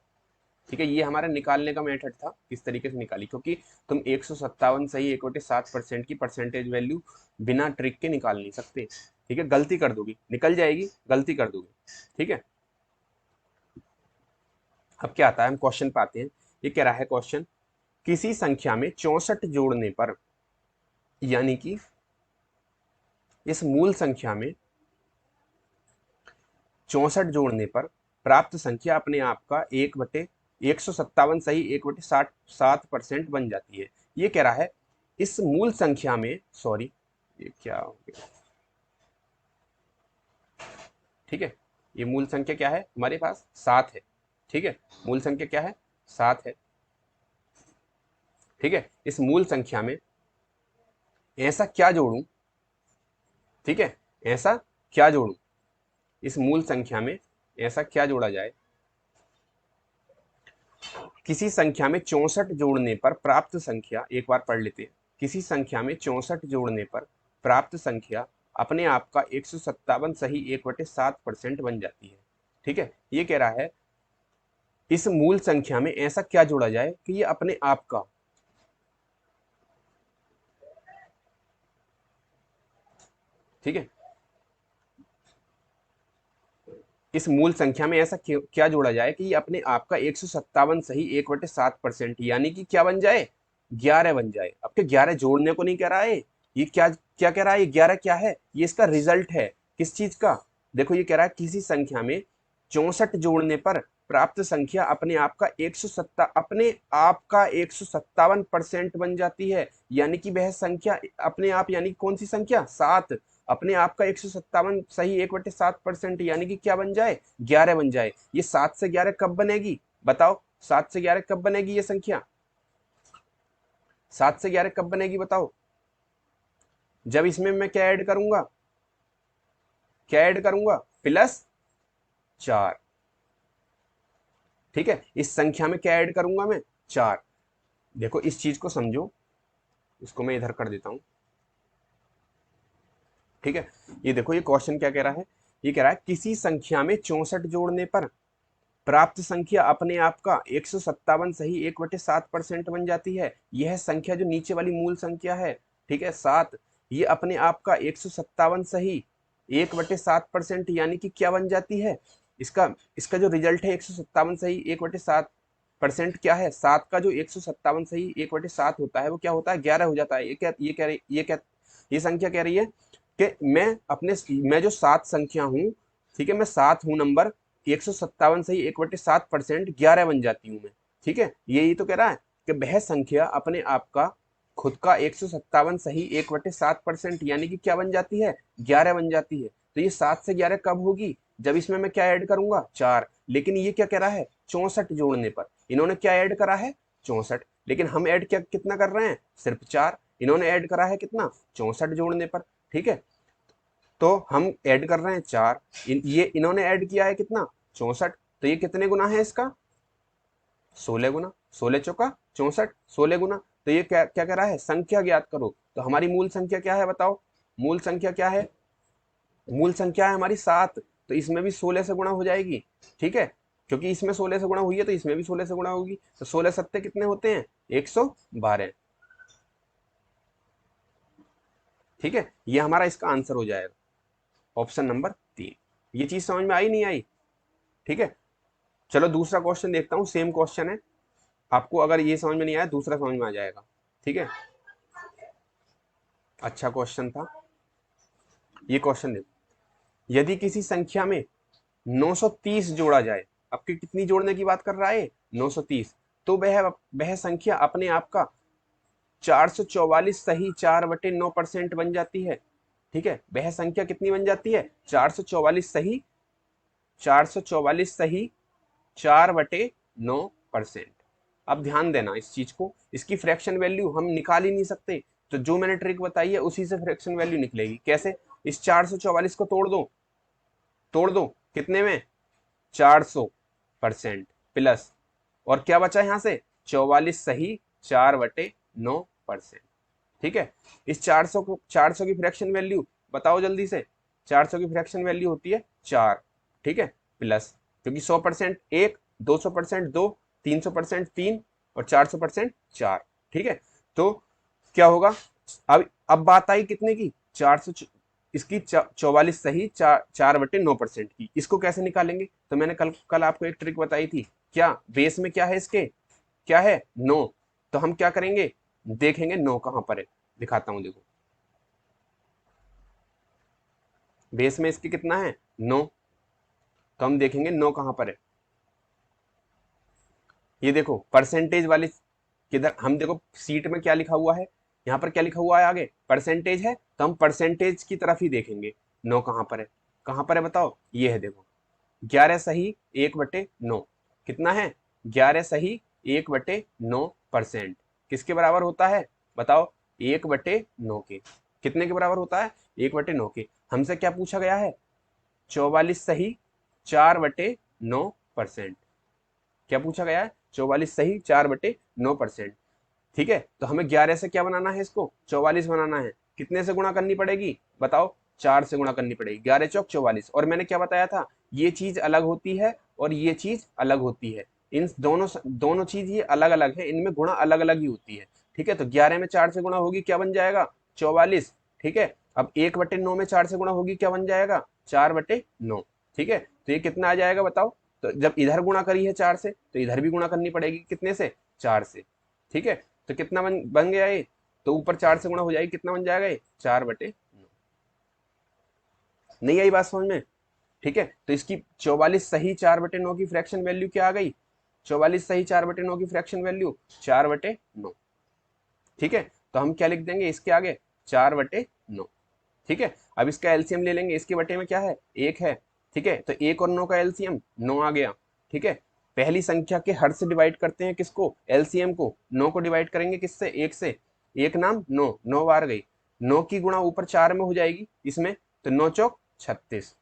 ठीक है, ये हमारा निकालने का मेथड था, किस तरीके से निकाली, क्योंकि तुम 157 सही 1/7% की परसेंटेज वैल्यू बिना ट्रिक के निकाल नहीं सकते। ठीक है, गलती कर दोगी, निकल जाएगी, गलती कर दोगे। ठीक है, अब क्या आता है, हम क्वेश्चन पे आते हैं। ये कह रहा है क्वेश्चन, किसी संख्या में 64 जोड़ने पर, यानी कि इस मूल संख्या में 64 जोड़ने पर प्राप्त संख्या अपने आप का 1/157 सही 1/7% बन जाती है। ये कह रहा है इस मूल संख्या में, सॉरी ये क्या हो गया, ठीक है, ये मूल संख्या क्या है हमारे पास? 7 है। ठीक है, मूल संख्या क्या है? 7 है। ठीक है, इस मूल संख्या में ऐसा क्या जोड़ूं, ठीक है, ऐसा क्या जोड़ूं, इस मूल संख्या में ऐसा क्या जोड़ा जाए, किसी संख्या में 64 जोड़ने पर प्राप्त संख्या, एक बार पढ़ लेते हैं, किसी संख्या में 64 जोड़ने पर प्राप्त संख्या अपने आप का 157 सही 1/7% बन जाती है। ठीक है, ये कह रहा है इस मूल संख्या में ऐसा क्या जोड़ा जाए कि ये अपने आप का, ठीक है, इस मूल संख्या में ऐसा क्या जोड़ा जाए कि ये अपने आप का 157 सही 1/7% यानी कि क्या बन जाए? 11 बन जाए। अब क्या 11 जोड़ने को नहीं कह रहा है, ये क्या क्या कह रहा है? ये 11 क्या है? ये इसका रिजल्ट है, किस चीज का? देखो, ये कह रहा है किसी संख्या में 64 जोड़ने पर प्राप्त संख्या अपने आप का 157 अपने आप का 157% बन जाती है, यानी कि वह संख्या अपने आप, यानी कौन सी संख्या? 7, अपने आप का 157 सही 1/7% यानी कि क्या बन जाए? 11 बन जाए। ये 7 से 11 कब बनेगी बताओ? 7 से 11 कब बनेगी ये संख्या? 7 से 11 कब बनेगी बताओ? जब इसमें मैं क्या ऐड करूंगा? क्या ऐड करूंगा, +4। ठीक है, इस संख्या में क्या ऐड करूंगा मैं, 4। देखो इस चीज को समझो, इसको मैं इधर कर देता हूं। ठीक है, ये देखो ये क्वेश्चन क्या कह रहा है, ये कह रहा है किसी संख्या में 64 जोड़ने पर प्राप्त संख्या अपने आप का 157 सही 1/7% बन जाती है। यह संख्या जो नीचे वाली मूल संख्या है, ठीक है 7, ये अपने आप का 157 सही 1/7% यानी कि क्या बन जाती है, इसका इसका जो रिजल्ट है 157 सही 1/7% क्या है, 7 का जो 157 सही 1/7 होता है वो क्या होता है, 11 हो जाता है। ये संख्या कह रही है कि मैं जो 7 संख्या हूं, ठीक है मैं 7 हूं नंबर, 157 सही 1/7% 11 बन जाती हूँ मैं। ठीक है, यही तो कह रहा है कि वह संख्या अपने आप का खुद का 157 सही 1/7% यानी कि क्या बन जाती है, 11 बन जाती है। तो ये 7 से 11 कब होगी, जब इसमें मैं क्या ऐड करूंगा, 4। लेकिन ये क्या कह रहा है, 64 जोड़ने पर। इन्होंने क्या ऐड करा है, 64, लेकिन हम ऐड क्या कितना कर रहे हैं, सिर्फ 4। इन्होंने ऐड करा है कितना, 64 जोड़ने पर। ठीक है, तो हम ऐड कर रहे हैं 4, ये इन्होंने ऐड किया है कितना, 64। तो ये कितने गुना है इसका, 16 गुना, 16 चौका 64, 16 गुना। तो ये क्या क्या कह रहा है, संख्या ज्ञात करो। तो हमारी मूल संख्या क्या है बताओ, मूल संख्या क्या है, मूल संख्या है हमारी 7। तो इसमें भी 16 से गुणा हो जाएगी। ठीक है, क्योंकि इसमें 16 से गुणा हुई है तो इसमें भी 16 से गुणा होगी। तो 16 सत्ते कितने होते हैं, 112। ठीक है, ये हमारा इसका आंसर हो जाएगा, ऑप्शन नंबर 3। ये चीज समझ में आई नहीं आई। ठीक है, चलो दूसरा क्वेश्चन देखता हूँ, सेम क्वेश्चन है। आपको अगर ये समझ में नहीं आया, दूसरा समझ में आ जाएगा। ठीक है, अच्छा क्वेश्चन था ये। क्वेश्चन देखो, यदि किसी संख्या में 930 जोड़ा जाए, आपकी कितनी जोड़ने की बात कर रहा है, 930, तो वह संख्या अपने आप का 444 सही 4/9% बन जाती है। ठीक है, वह संख्या कितनी बन जाती है, 444 सही 4/9%। अब ध्यान देना इस चीज को, इसकी फ्रैक्शन वैल्यू हम निकाल ही नहीं सकते। तो जो मैंने ट्रिक बताई है उसी से फ्रैक्शन वैल्यू निकलेगी। कैसे, इस 444 को तोड़ दो कितने में, 400% प्लस, और क्या बचा यहां से, 44 सही 4/9%। ठीक है, इस 400 की फ्रैक्शन वैल्यू बताओ जल्दी से, 400 की फ्रैक्शन वैल्यू होती है 4। ठीक है, प्लस, क्योंकि 100% 1, 200% 2, 300% 3 और 400% 4। ठीक है, तो क्या होगा, अब बात आई कितने की, 400, इसकी 44 सही 4/9% की। इसको कैसे निकालेंगे, तो मैंने कल कल आपको एक ट्रिक बताई थी, क्या बेस में क्या है इसके, क्या है 9। तो हम क्या करेंगे, देखेंगे 9 कहां पर है, दिखाता हूं देखो। बेस में इसके कितना है, 9। तो हम देखेंगे 9 कहां पर है। ये देखो परसेंटेज वाली, किधर, हम देखो सीट में क्या लिखा हुआ है, यहाँ पर क्या लिखा हुआ है, आगे परसेंटेज है, तो हम परसेंटेज की तरफ ही देखेंगे। 9 कहां पर है, कहां पर है बताओ, ये है देखो, 11 सही 1/9 कितना है, 11 सही 1/9% किसके बराबर होता है बताओ, 1/9 के। कितने के बराबर होता है, 1/9 के। हमसे क्या पूछा गया है, 44 सही 4/9%। क्या पूछा गया है, 44 सही 4/9%। ठीक है, तो हमें 11 से क्या बनाना है, इसको 44 बनाना है। कितने से गुणा करनी पड़ेगी बताओ, 4 से गुणा करनी पड़ेगी, 11 चौक 44। और मैंने क्या बताया था, ये चीज अलग होती है और ये चीज अलग होती है। इन दोनों दोनों चीज ये अलग अलग है, इनमें गुणा अलग अलग ही होती है। ठीक है, तो 11 में 4 से गुणा होगी क्या बन जाएगा, 44। ठीक है, अब 1/9 में 4 से गुणा होगी क्या बन जाएगा, 4/9। ठीक है, तो ये कितना आ जाएगा बताओ। तो जब इधर गुणा करी है 4 से, तो इधर भी गुणा करनी पड़ेगी कितने से, 4 से। ठीक है, तो कितना बन गया ये, तो ऊपर 4 से गुणा हो जाएगी, कितना बन जाएगा ये, 4/9। नहीं आई बात समझ में। ठीक है, तो इसकी 44 सही 4/9 की फ्रैक्शन वैल्यू क्या आ गई, 44 सही 4/9 की फ्रैक्शन वैल्यू 4/9। ठीक है, तो हम क्या लिख देंगे इसके आगे, 4/9। ठीक है, अब इसका एलसीएम ले लेंगे, इसके बटे में क्या है, 1 है। ठीक है, तो 1 और 9 का एलसीएम 9 आ गया। ठीक है, पहली संख्या के हर से डिवाइड करते हैं किसको, एलसीएम को। 9 को डिवाइड करेंगे किससे, 1 से, 1 नाम 9, 9 बार गई। 9 की गुणा ऊपर 4 में हो जाएगी इसमें, तो 9 चौक 36।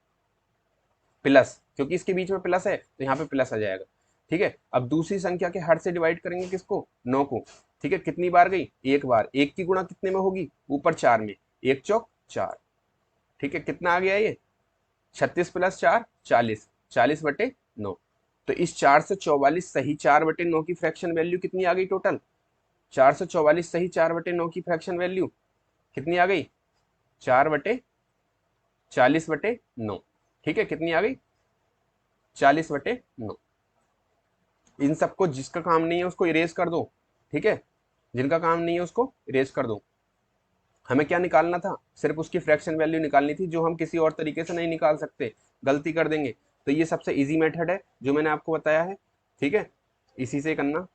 प्लस, क्योंकि इसके बीच में प्लस है तो यहाँ पे प्लस आ जाएगा। ठीक है, अब दूसरी संख्या के हर से डिवाइड करेंगे किसको, 9 को। ठीक है, कितनी बार गई, एक बार। एक की गुणा कितने में होगी, ऊपर 4 में, 1 चौक 4। ठीक है, कितना आ गया ये, 36 प्लस 4 40, 40/9। तो इस 444 सही 4/9 की फ्रैक्शन वैल्यू कितनी आ गई टोटल, 444 सही 4/9 की फ्रैक्शन वैल्यू कितनी आ गई, 4/40/9। ठीक है, कितनी आ गई, 40/9। इन सबको जिसका काम नहीं है उसको इरेज कर दो। ठीक है, जिनका काम नहीं है उसको इरेज कर दो। हमें क्या निकालना था, सिर्फ उसकी फ्रैक्शन वैल्यू निकालनी थी, जो हम किसी और तरीके से नहीं निकाल सकते, गलती कर देंगे। तो ये सबसे इजी मेथड है जो मैंने आपको बताया है। ठीक है, इसी से करना।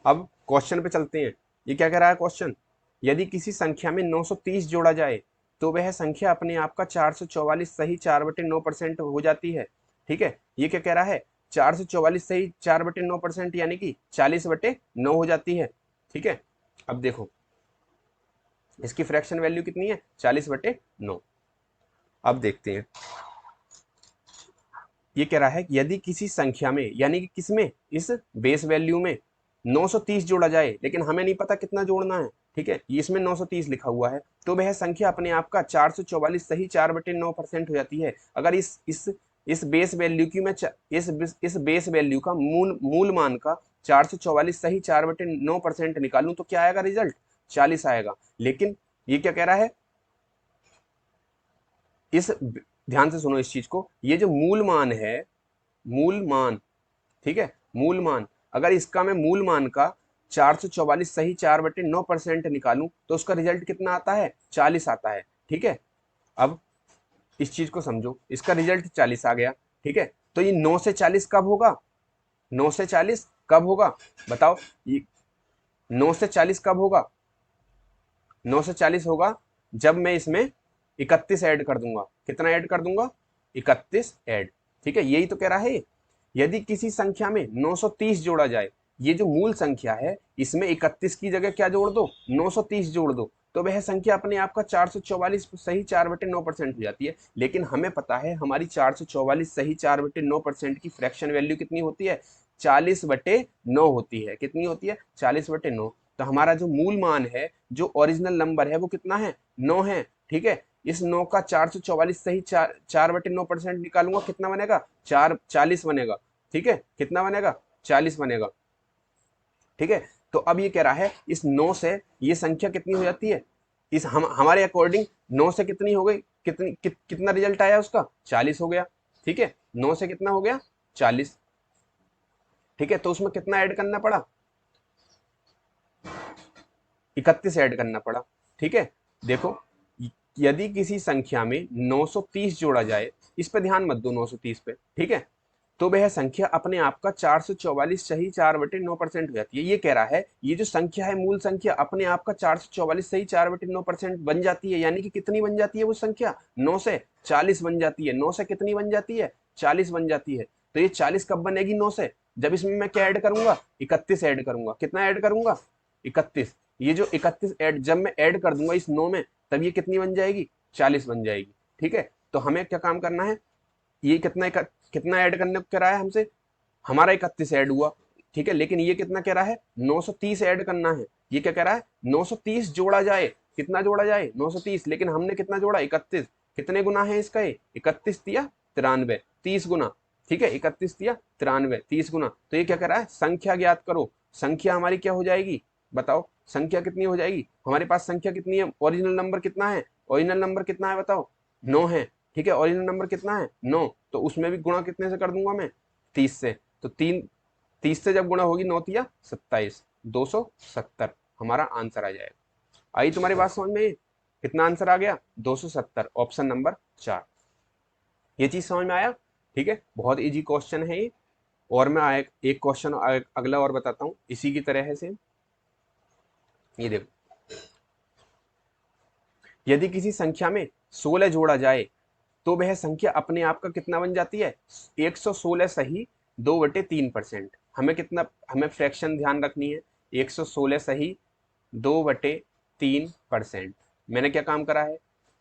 अब क्वेश्चन पे चलते हैं। ये क्या कह रहा है क्वेश्चन, यदि किसी संख्या में 930 जोड़ा जाए तो वह संख्या अपने आप का 444 सही 4/9% हो जाती है। ठीक है, ये क्या कह रहा है, 444 सही 4/9% यानी कि 40/9 हो जाती है। ठीक है, अब देखो इसकी फ्रैक्शन वैल्यू कितनी है, 40/9। अब देखते हैं, ये कह रहा है कि यदि किसी संख्या में, यानी कि किसमें, इस बेस वैल्यू में 930 जोड़ा जाए, लेकिन हमें नहीं पता कितना जोड़ना है। ठीक है, इसमें 930 लिखा हुआ है, तो वह संख्या अपने आप का 444 सही 4/9% हो जाती है। अगर इस बेस वैल्यू की मैं इस बेस वैल्यू का मूल मान का 444 सही 4/9% निकालूं तो क्या आएगा रिजल्ट, 40 आएगा। लेकिन ये क्या कह रहा है, इस ध्यान से सुनो इस चीज को, ये जो मूल मान है, मूल मान, ठीक है, मूल मान, अगर इसका मैं मूल मान का 444 सही 4/9% निकालूं तो उसका रिजल्ट कितना आता है, 40 आता है। ठीक है, अब इस चीज को समझो, इसका रिजल्ट 40 आ गया। ठीक है, तो ये 9 से 40 कब होगा, 9 से 40 कब होगा, बताओ, ये 9 से 40 कब होगा, 9 से 40 होगा जब मैं इसमें 31 ऐड कर दूंगा। कितना ऐड कर दूंगा, 31 ऐड। ठीक है, यही तो कह रहा है, यदि किसी संख्या में 930 जोड़ा जाए, ये जो मूल संख्या है इसमें 31 की जगह क्या जोड़ दो, 930 जोड़ दो, तो वह संख्या अपने आप का 444 सही 4/9% हो जाती है। लेकिन हमें पता है हमारी 444 सही 4/9% की फ्रैक्शन वैल्यू कितनी होती है, 40/9 होती है। कितनी होती है, 40/9। तो हमारा जो मूल मान है, जो ओरिजिनल नंबर है, वो कितना है, 9 है। ठीक है, इस 9 का 444 सही 4/9% निकालूंगा, कितना बनेगा, 40 बनेगा। ठीक है, कितना बनेगा, 40 बनेगा। ठीक है, तो अब ये कह रहा है इस 9 से ये संख्या कितनी हो जाती है, इस हमारे अकॉर्डिंग 9 से कितनी हो गई, कितना रिजल्ट आया उसका, 40 हो गया। ठीक है, 9 से कितना हो गया, 40। ठीक है, तो उसमें कितना ऐड करना पड़ा, 31 ऐड करना पड़ा। ठीक है, देखो, यदि किसी संख्या में 930 जोड़ा जाए, इस पे ध्यान मत दो 930 पे। ठीक है, तो वह संख्या अपने आप का 444 सही 4/9% हो जाती है। ये कह रहा है ये जो संख्या है, मूल संख्या अपने आप का 444 सही 4/9% बन जाती है। यानी कि कितनी बन जाती है वो संख्या, 9 से 40 बन जाती है। 9 से कितनी बन जाती है, 40 बन जाती है। तो ये 40 कब बनेगी, 9 से, जब इसमें मैं क्या ऐड करूंगा, 31 ऐड करूंगा। कितना ऐड करूंगा, 31। ये जो 31 ऐड जब मैं ऐड कर दूंगा इस 9 में, तब ये कितनी बन जाएगी, 40 बन जाएगी। ठीक है, तो हमें क्या काम करना है, ये कितना ऐड करने को कह रहा है हमसे, हमारा 31 ऐड हुआ। ठीक है, लेकिन ये कितना कह रहा है, 930 ऐड करना है। ये क्या कह रहा है, 930 जोड़ा जाए, कितना जोड़ा जाए, 930, लेकिन हमने कितना जोड़ा, 31। कितने गुना है इसका, ये 31 दिया 93, 30 गुना। ठीक है, 31 दिया 93, 30 गुना। तो ये क्या कह रहा है, संख्या ज्ञात करो। संख्या हमारी क्या हो जाएगी, बताओ, संख्या कितनी हो जाएगी, हमारे पास संख्या कितनी है, ओरिजिनल नंबर कितना है, ओरिजिनल नंबर कितना है बताओ, 9 है। ठीक है, ओरिजिनल नंबर कितना है, 9। तो उसमें भी गुणा कितने से कर दूंगा मैं, 30 से। तो 30 से जब गुणा होगी, 9 तिया 27, 270 हमारा आंसर आ जाएगा। आई तुम्हारी बात समझ में, कितना आंसर आ गया, 270, ऑप्शन नंबर 4। ये चीज समझ में आया। ठीक है, बहुत इजी क्वेश्चन है ये। और मैं एक क्वेश्चन अगला और बताता हूँ इसी की तरह है सेम। ये देखो, यदि किसी संख्या में 16 जोड़ा जाए तो वह संख्या अपने आप का कितना बन जाती है, 116 सही 2/3%। हमें फ्रैक्शन ध्यान रखनी है, 116 सही 2/3%। मैंने क्या काम करा है,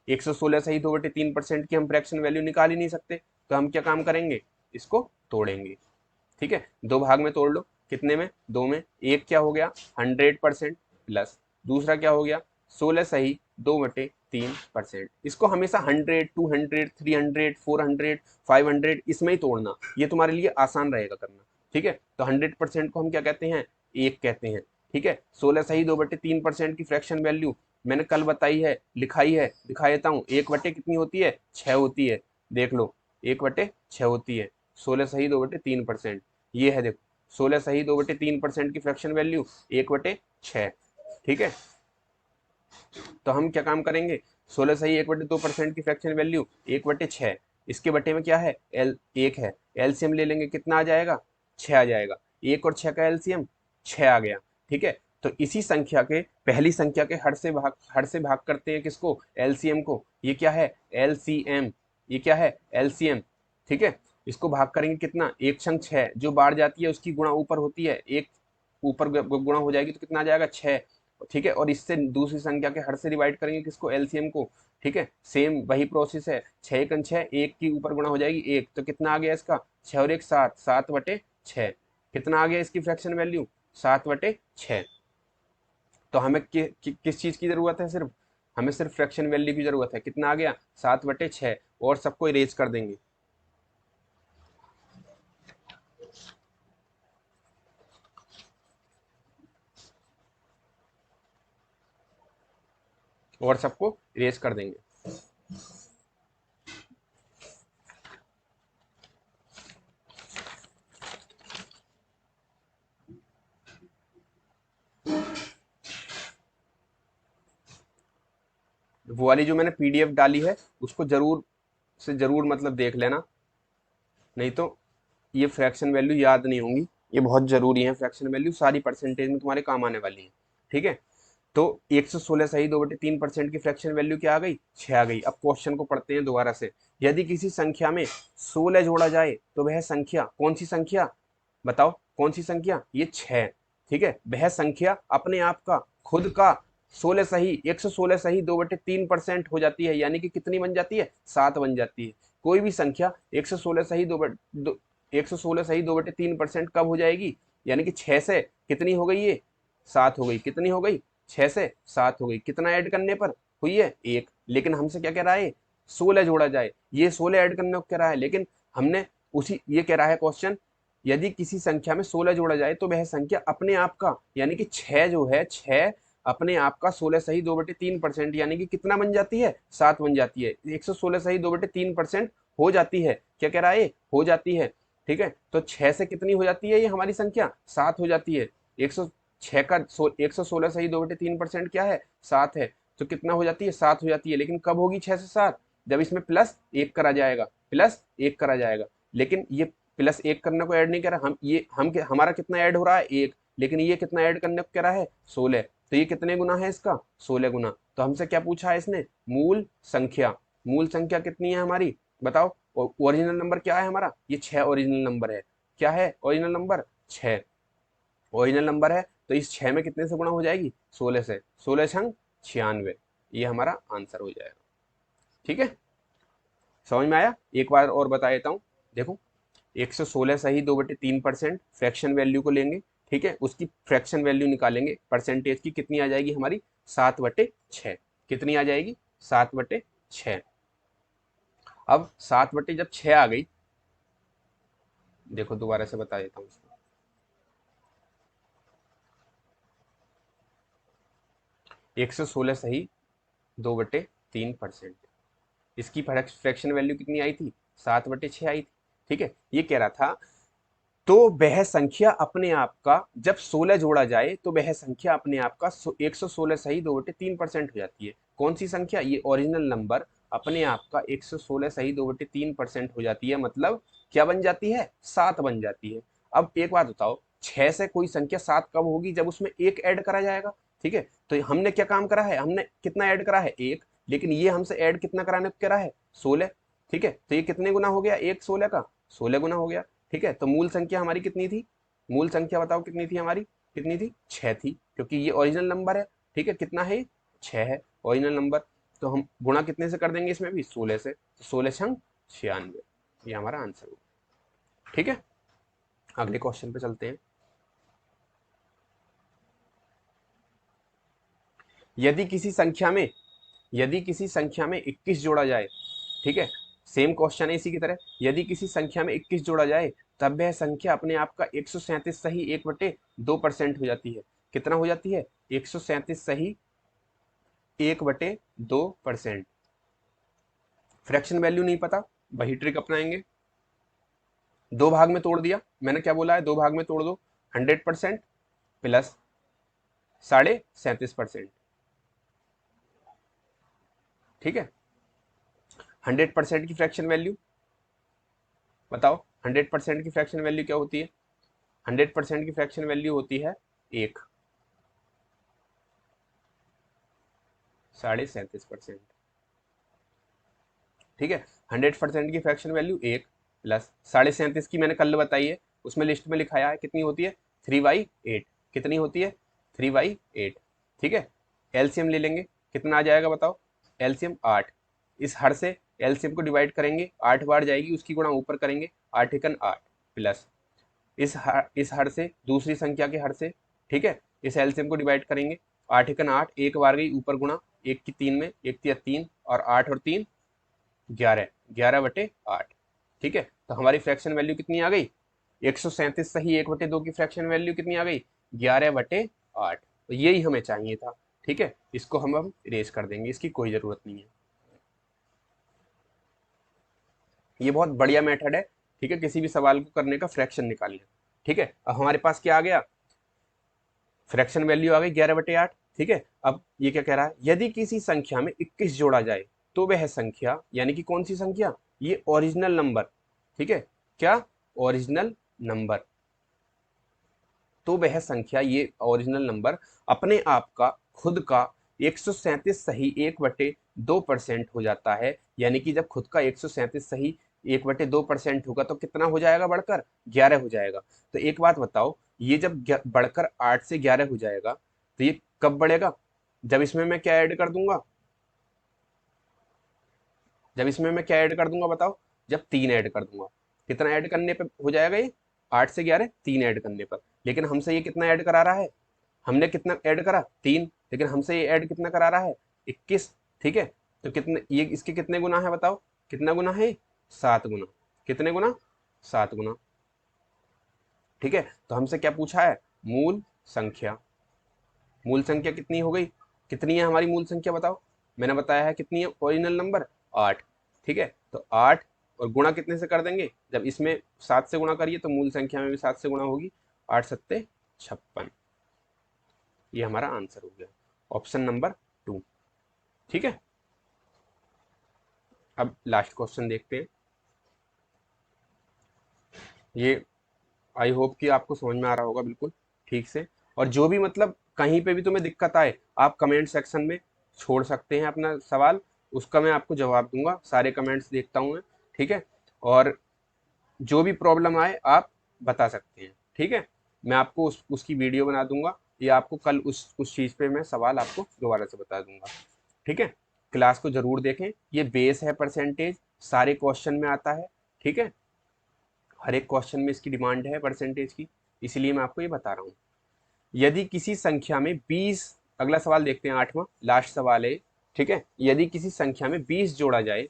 116 सही 2/3% की हम फ्रैक्शन वैल्यू निकाल ही नहीं सकते, तो हम क्या काम करेंगे, इसको तोड़ेंगे। ठीक है, दो भाग में तोड़ लो, कितने में, दो में। एक क्या हो गया 100% प्लस दूसरा क्या हो गया 16 सही 2/3%। इसको हमेशा 100, 200, 300, 400, 500 इसमें ही तोड़ना, ये तुम्हारे लिए आसान रहेगा करना। ठीक है, तो 100% को हम क्या कहते हैं, एक कहते हैं। ठीक है, 16 सही 2/3% की फ्रैक्शन वैल्यू मैंने कल बताई है, लिखाई है, दिखा देता हूँ। 1/, कितनी होती है, 6 होती है। देख लो, 1/6 होती है। 16 सही 2/3%, ये है देखो, 16 सही 2/3% की फ्रैक्शन वैल्यू 1/6। ठीक है, तो हम क्या काम करेंगे, 16 सही 1/2% की फ्रैक्शन वैल्यू 1/6, इसके बटे में क्या है, एल एक है, एलसीएम ले लेंगे, कितना आ जाएगा, 6 आ जाएगा। एक और 6 का एलसीएम 6 आ गया। ठीक है, तो इसी संख्या के, पहली संख्या के हर से भाग करते हैं किसको, एलसीएम को। ये क्या है, एलसीएम, ये क्या है, एलसीएम। ठीक है, इसको भाग करेंगे कितना, एक संग 6, जो बाढ़ जाती है उसकी गुणा ऊपर होती है, एक ऊपर गुणा हो जाएगी तो कितना आ जाएगा, 6। ठीक है, और इससे दूसरी संख्या के हर से डिवाइड करेंगे किसको, एलसीएम को। ठीक है, सेम वही प्रोसेस है, 6 एकन 6, एक की ऊपर गुणा हो जाएगी एक, तो कितना आ गया इसका, 6 और 1 7, 7/6। कितना आ गया इसकी फ्रैक्शन वैल्यू, 7/6। तो हमें किस चीज की जरूरत है, सिर्फ हमें सिर्फ फ्रैक्शन वैल्यू की जरूरत है, कितना आ गया 7/6, और सबको इरेज कर देंगे। और सबको इरेज कर देंगे। वो वाली जो मैंने पीडीएफ डाली है उसको जरूर से जरूर मतलब देख लेना, नहीं तो ये फ्रैक्शन वैल्यू याद नहीं होंगी, ये बहुत जरूरी है, फ्रैक्शन वैल्यू सारी परसेंटेज में तुम्हारे काम आने वाली है। ठीक है, तो 116 सही 2/3% की फ्रैक्शन वैल्यू क्या आ गई, 6 आ गई। अब क्वेश्चन को पढ़ते हैं दोबारा से। यदि किसी संख्या में 16 जोड़ा जाए तो वह संख्या, कौन सी संख्या, बताओ कौन सी संख्या, ये 6। ठीक है, वह संख्या अपने आप का, खुद का 16 सही 116 सही 2/3% हो जाती है, यानी कि कितनी बन जाती है, 7 बन जाती है। कोई भी संख्या 116 सही 116 सही 2/3% कब हो जाएगी, यानी कि 6 से कितनी हो गई ये, 7 हो गई। कितनी हो गई, 6 से 7 हो गई। कितना ऐड करने पर हुई है, एक। लेकिन हमसे क्या कह रहा है, 16 जोड़ा जाए, ये 16 ऐड करने को कह रहा है, लेकिन हमने उसी, ये कह रहा है क्वेश्चन, यदि किसी संख्या में 16 जोड़ा जाए तो वह संख्या अपने आप का, यानी कि 6 जो है, 6 अपने आप का 16 सही 2/3%, यानी कि कितना बन जाती है, 7 बन जाती है। 116 सही 2/3% हो जाती है, क्या कह रहा है, हो जाती है। ठीक है, तो 6 से कितनी हो जाती है ये हमारी संख्या, 7 हो जाती है। 106 का 116 सही 2/3% क्या है, 7 है, तो कितना हो जाती है, 7 हो जाती है। लेकिन कब होगी 6 से 7, जब इसमें प्लस 1 करा जाएगा, प्लस 1 करा जाएगा। लेकिन ये प्लस 1 करने को ऐड नहीं करा, हमारा कितना ऐड हो रहा है, 1। लेकिन ये कितना ऐड करने को कह रहा है, 16। तो ये कितने गुना है इसका, 16 गुना। तो हमसे क्या पूछा है इसने, मूल संख्या। मूल संख्या कितनी है हमारी, बताओ। ओरिजिनल नंबर क्या है हमारा, ये 6 ओरिजिनल नंबर है। क्या है ओरिजिनल नंबर, 6 ओरिजिनल नंबर है। तो इस 6 में कितने से गुणा हो जाएगी, 16 से, 16 छंग 96, ये हमारा आंसर हो जाएगा। ठीक है, समझ में आया, एक बार और बता देता हूँ। देखो, 116 सही 2/3% फ्रैक्शन वैल्यू को लेंगे। ठीक है, उसकी फ्रैक्शन वैल्यू निकालेंगे परसेंटेज की, कितनी आ जाएगी हमारी, 7/6। कितनी आ जाएगी, 7/6। अब 7/जब 6 आ गई, देखो दोबारा से बता देता हूँ इसको। 116 सही 2/3%, इसकी फ्रैक्शन वैल्यू कितनी आई थी, 7/6 आई थी। ठीक है, ये कह रहा था, तो वह संख्या अपने आप का, जब 16 जोड़ा जाए तो वह संख्या अपने आप का 116 सही 2/3% हो जाती है। कौन सी संख्या, ये ओरिजिनल नंबर अपने आप का 116 सही 2/3% हो जाती है, मतलब क्या बन जाती है, 7 बन जाती है। अब एक बात बताओ, 6 से कोई संख्या 7 कब होगी, जब उसमें एक ऐड करा जाएगा। ठीक है, तो हमने क्या काम करा है, हमने कितना ऐड करा है, एक। लेकिन ये हमसे ऐड कितना कराने को कह रहा है, 16। ठीक है, तो ये कितने गुना हो गया, एक 16 का 16 गुना हो गया। ठीक है, तो मूल संख्या हमारी कितनी थी, मूल संख्या बताओ कितनी थी हमारी, कितनी थी, 6 थी, क्योंकि ये ओरिजिनल नंबर है। ठीक है, कितना है, 6 है ओरिजिनल नंबर। तो हम गुणा कितने से कर देंगे इसमें भी, 16 से, 16 छंग 96, ये हमारा आंसर होगा। ठीक है, अगले क्वेश्चन पे चलते हैं। यदि किसी संख्या में 21 जोड़ा जाए, ठीक है, सेम क्वेश्चन है इसी की तरह, यदि किसी संख्या में 21 जोड़ा जाए तब वह संख्या अपने आप का 137 सही 1/2% हो जाती है। कितना हो जाती है? 137 सही 1/2%। फ्रैक्शन वैल्यू नहीं पता, वही ट्रिक अपनाएंगे। दो भाग में तोड़ दिया, मैंने क्या बोला है, दो भाग में तोड़ दो, 100% प्लस 37.5%। ठीक है, 100% की फ्रैक्शन वैल्यू बताओ, 100% की फ्रैक्शन वैल्यू क्या होती है? 100% की फ्रैक्शन वैल्यू होती है 1, 37.5%। ठीक है, 100% की फ्रैक्शन वैल्यू 1 प्लस 37.5 की मैंने कल बताई है, उसमें लिस्ट में लिखाया है, कितनी होती है? 3/8। कितनी होती है? 3/8। ठीक है, एलसीएम ले लेंगे, कितना आ जाएगा बताओ? एलसीएम 8। इस हर से एलसीएम को डिवाइड करेंगे, 8 बार जाएगी, उसकी गुणा ऊपर करेंगे, 8 एकन 8 प्लस इस हर से दूसरी संख्या के हर से, ठीक है, इस एलसीएम को डिवाइड करेंगे, 8 एकन 8, एक बार गई ऊपर गुणा, 1 की 3 में, 1 तिया 3 और 8 और 3 11, 11/8। ठीक है, तो हमारी फ्रैक्शन वैल्यू कितनी आ गई? 137 सही 1/2 की फ्रैक्शन वैल्यू कितनी आ गई? 11/8। तो यही हमें चाहिए था। ठीक है, इसको हम अब इरेज कर देंगे, इसकी कोई जरूरत नहीं है। ये बहुत बढ़िया मेथड है, ठीक है, किसी भी सवाल को करने का, फ्रैक्शन निकालने। ठीक है, अब हमारे पास क्या आ गया? फ्रैक्शन वैल्यू आ गई 11/8। ठीक है, अब ये क्या कह रहा है? यदि किसी संख्या में 21 जोड़ा जाए तो वह संख्या, यानी कि कौन सी संख्या? ये ओरिजिनल नंबर। ठीक है, क्या? Original number. तो वह संख्या, ये ओरिजिनल नंबर अपने आप का, खुद का 137 सही 1/2% हो जाता है। यानी कि जब खुद का 137 सही 1/2% होगा तो कितना हो जाएगा बढ़कर? 11 हो जाएगा। तो एक बात बताओ, ये जब बढ़कर 8 से 11 हो जाएगा तो ये कब बढ़ेगा? जब इसमें मैं क्या ऐड कर दूंगा? जब इसमें मैं क्या ऐड कर दूंगा बताओ? जब 3 ऐड कर दूंगा। कितना ऐड करने पे हो जाएगा ये? 8 से 11, 3 ऐड करने पर। लेकिन हमसे ये कितना ऐड करा रहा है? हमने कितना ऐड करा? 3। लेकिन हमसे ये ऐड कितना करा रहा है? 21। ठीक है, तो कितने, ये इसके कितने गुना है बताओ? कितना गुना है? 7 गुना। कितने गुना? 7 गुना। ठीक है, तो हमसे क्या पूछा है? मूल संख्या। मूल संख्या कितनी हो गई? कितनी है हमारी मूल संख्या बताओ? मैंने बताया है कितनी है ओरिजिनल नंबर? 8। ठीक है, तो 8 और गुणा कितने से कर देंगे? जब इसमें 7 से गुणा करिए तो मूल संख्या में भी 7 से गुणा होगी, 8 सत्ते 56। ये हमारा आंसर हो गया, ऑप्शन नंबर 2। ठीक है, अब लास्ट क्वेश्चन देखते हैं। ये आई होप कि आपको समझ में आ रहा होगा बिल्कुल ठीक से। और जो भी मतलब कहीं पे भी तुम्हें दिक्कत आए, आप कमेंट सेक्शन में छोड़ सकते हैं अपना सवाल, उसका मैं आपको जवाब दूंगा, सारे कमेंट्स देखता हूँ मैं। ठीक है, और जो भी प्रॉब्लम आए आप बता सकते हैं। ठीक है, मैं आपको उसकी वीडियो बना दूंगा, या आपको कल उस चीज़ पे मैं सवाल आपको दोबारा से बता दूंगा। ठीक है, क्लास को जरूर देखें, ये बेस है परसेंटेज, सारे क्वेश्चन में आता है। ठीक है, हर एक क्वेश्चन में इसकी डिमांड है परसेंटेज की, इसलिए मैं आपको ये बता रहा हूँ। यदि किसी संख्या में 20, अगला सवाल देखते हैं, 8वां लास्ट सवाल है। ठीक है, यदि किसी संख्या में 20 जोड़ा जाए,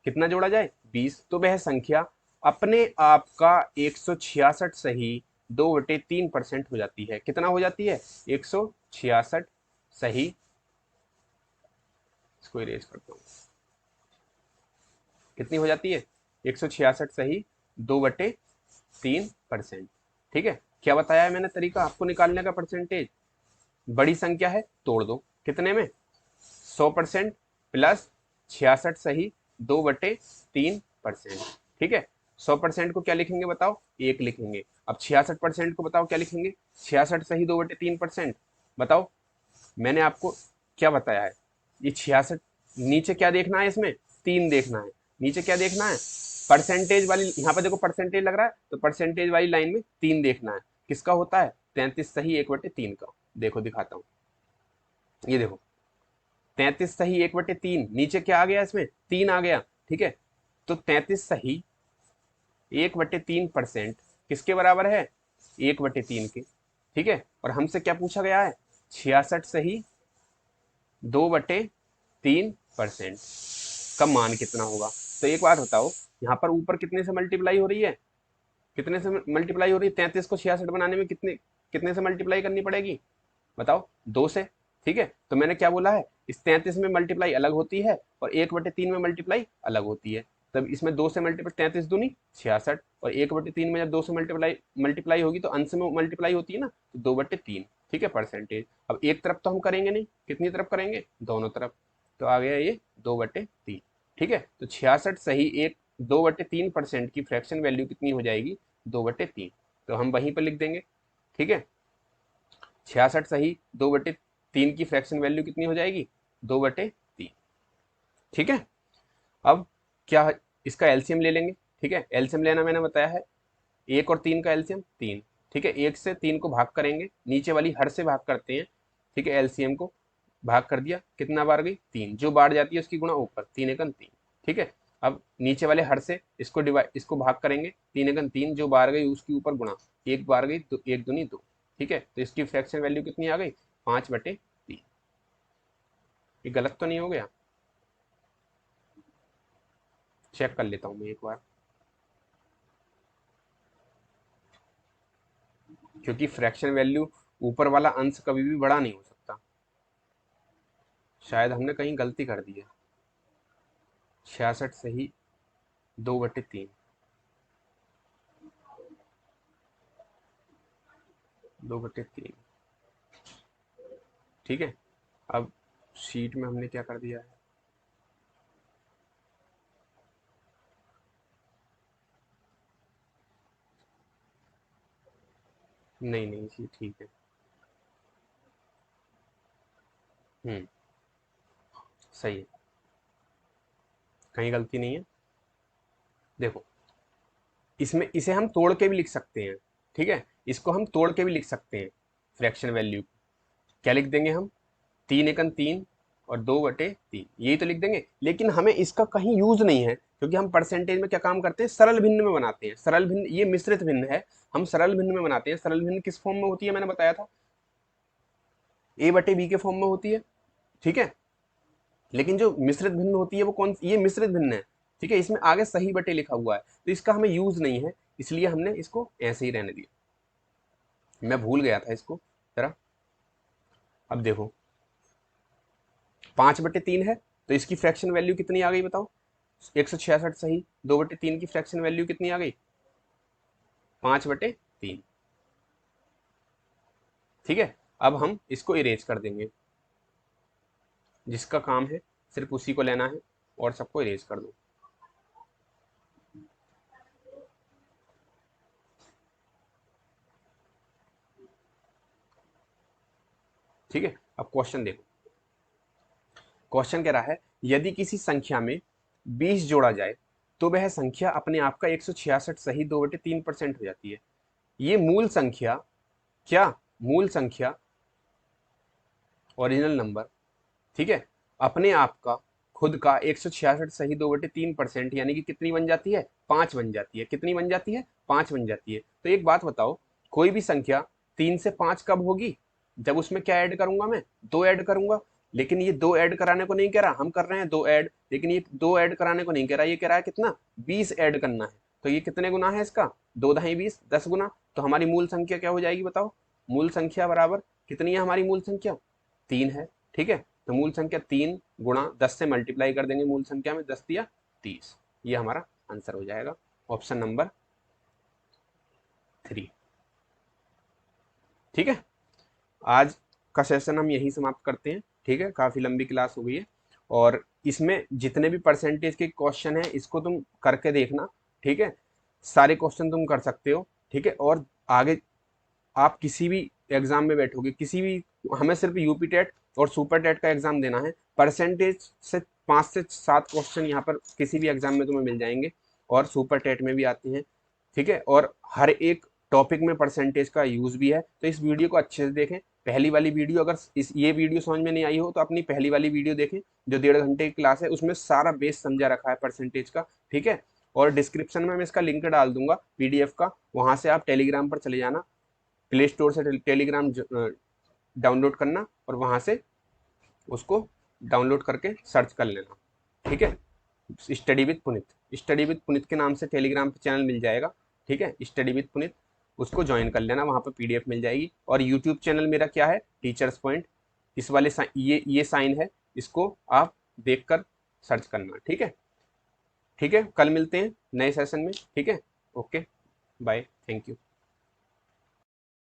कितना जोड़ा जाए? 20, तो वह संख्या अपने आप का 166 सही 2/3% हो जाती है। कितना हो जाती है? 166 सही, इसको इरेज करता हूँ, कितनी हो जाती है? 166 सही 2/3%। ठीक है, क्या बताया है मैंने तरीका आपको निकालने का परसेंटेज? बड़ी संख्या है, तोड़ दो, कितने में? 100% प्लस 66 सही 2/3%। ठीक है, 100% को क्या लिखेंगे बताओ? 1 लिखेंगे। अब 66% को बताओ क्या लिखेंगे? 66 सही 2/3%। बताओ, मैंने आपको क्या बताया है? ये 66, नीचे क्या देखना है इसमें? 3 देखना है। नीचे क्या देखना है? परसेंटेज वाली, यहाँ पे देखो परसेंटेज लग रहा है, तो परसेंटेज वाली लाइन में 3 देखना है। किसका होता है? 33 सही 1/3 का। देखो दिखाता हूँ, ये देखो 33 सही 1/3, नीचे क्या आ गया इसमें 3 आ गया, ठीक है। तो 33 सही 1/3% किसके बराबर है 1/3 के, ठीक है। और हमसे क्या पूछा गया है 66 सही 2/3% का मान कितना होगा। तो एक बात बताओ, यहाँ पर ऊपर कितने से मल्टीप्लाई हो रही है, कितने से मल्टीप्लाई हो रही है, 33 को 66 बनाने में कितने कितने से मल्टीप्लाई करनी पड़ेगी बताओ, 2 से, ठीक है। तो मैंने क्या बोला है, इस 33 में मल्टीप्लाई अलग होती है और 1/3 में मल्टीप्लाई अलग होती है। तब इसमें 2 से मल्टीप्लाई 33 दूनी 66 और 1/3 में जब 2 से मल्टीप्लाई मल्टीप्लाई होगी तो अंश में मल्टीप्लाई होती है ना, तो 2/3, ठीक है परसेंटेज। अब एक तरफ तो हम करेंगे नहीं, कितनी तरफ करेंगे दोनों तरफ, तो आ गया ये 2/3, ठीक है। तो 66 सही एक 2/3% की फ्रैक्शन वैल्यू कितनी हो जाएगी 2/3, तो हम वहीं पर लिख देंगे, ठीक है। 66 सही 2/3 की फ्रैक्शन वैल्यू कितनी हो जाएगी 2/3, ठीक है। अब क्या इसका एलसीएम ले लेंगे, ठीक है। एलसीएम लेना मैंने बताया है, 1 और 3 का एलसीएम 3, ठीक है। 1 से 3 को भाग करेंगे, नीचे वाली हर से भाग करते हैं, ठीक है। एलसीएम को भाग कर दिया, कितना बार गई 3, जो बार जाती है उसकी गुणा ऊपर, 3 एकम 3, ठीक है। अब नीचे वाले हर से इसको डिवाइड इसको भाग करेंगे, 3 एकम 3, जो बार गई उसकी ऊपर गुणा, एक बार गई तो 1 दूनी 2, ठीक है। तो इसकी फ्रैक्शन वैल्यू कितनी आ गई 5/3। ये गलत तो नहीं हो गया, चेक कर लेता हूं मैं एक बार, क्योंकि फ्रैक्शन वैल्यू ऊपर वाला अंश कभी भी बड़ा नहीं हो सकता, शायद हमने कहीं गलती कर दी है। 66 सही 2/3, 2/3, ठीक है। अब शीट में हमने क्या कर दिया है, नहीं नहीं जी ठीक है, सही है, कहीं गलती नहीं है। देखो इसमें इसे हम तोड़ के भी लिख सकते हैं, ठीक है। इसको हम तोड़ के भी लिख सकते हैं फ्रैक्शन वैल्यू, क्या लिख देंगे हम 3 एकम 3 और 2/3, यही तो लिख देंगे। लेकिन हमें इसका कहीं यूज नहीं है, क्योंकि हम परसेंटेज में क्या काम करते हैं सरल भिन्न में बनाते हैं, सरल भिन्न ये मिश्रित भिन्न है, हम सरल भिन्न में बनाते हैं। सरल भिन्न किस फॉर्म में होती है मैंने बताया था, a/b के फॉर्म में होती है, ठीक है। लेकिन जो मिश्रित भिन्न होती है वो कौन, ये मिश्रित भिन्न है, ठीक है। इसमें आगे सही बटे लिखा हुआ है, तो इसका हमें यूज नहीं है, इसलिए हमने इसको ऐसे ही रहने दिया। मैं भूल गया था इसको जरा। अब देखो 5/3 है, तो इसकी फ्रैक्शन वैल्यू कितनी आ गई बताओ, 166 सही 2/3 की फ्रैक्शन वैल्यू कितनी आ गई 5/3, ठीक है। अब हम इसको इरेज कर देंगे, जिसका काम है सिर्फ उसी को लेना है और सबको इरेज कर दो, ठीक है। अब क्वेश्चन देखो, क्वेश्चन कह रहा है यदि किसी संख्या में 20 जोड़ा जाए तो वह संख्या अपने आप का 166 सही 2/3% हो जाती है। ये मूल संख्या, क्या मूल संख्या ओरिजिनल नंबर, ठीक है, अपने आप का खुद का 166 सही 2/3% यानी कि कितनी बन जाती है 5 बन जाती है, कितनी बन जाती है 5 बन जाती है। तो एक बात बताओ, कोई भी संख्या 3 से 5 कब होगी, जब उसमें क्या ऐड करूंगा मैं 2 ऐड करूंगा। लेकिन ये 2 ऐड कराने को नहीं कह रहा, हम कर रहे हैं 2 ऐड, लेकिन ये 2 ऐड कराने को नहीं कह रहा, ये कह रहा है कितना 20 ऐड करना है। तो ये कितने गुना है इसका 2 दहाई 20 10 गुना। तो हमारी मूल संख्या क्या हो जाएगी बताओ, मूल संख्या बराबर कितनी है हमारी मूल संख्या 3 है, ठीक है। तो मूल संख्या 3 गुणा 10 से मल्टीप्लाई कर देंगे मूल संख्या में, 10 दिया 30, ये हमारा आंसर हो जाएगा ऑप्शन नंबर 3, ठीक है। आज का सेशन हम यही समाप्त करते हैं, ठीक है। काफी लंबी क्लास हो गई है, और इसमें जितने भी परसेंटेज के क्वेश्चन है इसको तुम करके देखना, ठीक है। सारे क्वेश्चन तुम कर सकते हो, ठीक है। और आगे आप किसी भी एग्जाम में बैठोगे, किसी भी, हमें सिर्फ यूपी टेट और सुपर टेट का एग्जाम देना है, परसेंटेज से 5 से 7 क्वेश्चन यहाँ पर किसी भी एग्जाम में तुम्हें मिल जाएंगे, और सुपर टेट में भी आते हैं, ठीक है। और हर एक टॉपिक में परसेंटेज का यूज भी है, तो इस वीडियो को अच्छे से देखें, पहली वाली वीडियो, अगर ये वीडियो समझ में नहीं आई हो तो अपनी पहली वाली वीडियो देखें जो 1.5 घंटे की क्लास है, उसमें सारा बेस समझा रखा है परसेंटेज का, ठीक है। और डिस्क्रिप्शन में मैं इसका लिंक डाल दूंगा पीडीएफ का, वहां से आप टेलीग्राम पर चले जाना, प्ले स्टोर से टेलीग्राम डाउनलोड करना और वहां से उसको डाउनलोड करके सर्च कर लेना, ठीक है। Study with Puneet, study with Puneet के नाम से टेलीग्राम पे चैनल मिल जाएगा, ठीक है, स्टडी विद पुनित, उसको ज्वाइन कर लेना, वहां पर पीडीएफ मिल जाएगी। और यूट्यूब चैनल मेरा क्या है, टीचर्स पॉइंट, इस वाले ये साइन है, इसको आप देखकर सर्च करना, ठीक है। ठीक है, कल मिलते हैं नए सेशन में, ठीक है, ओके, बाय, थैंक यू।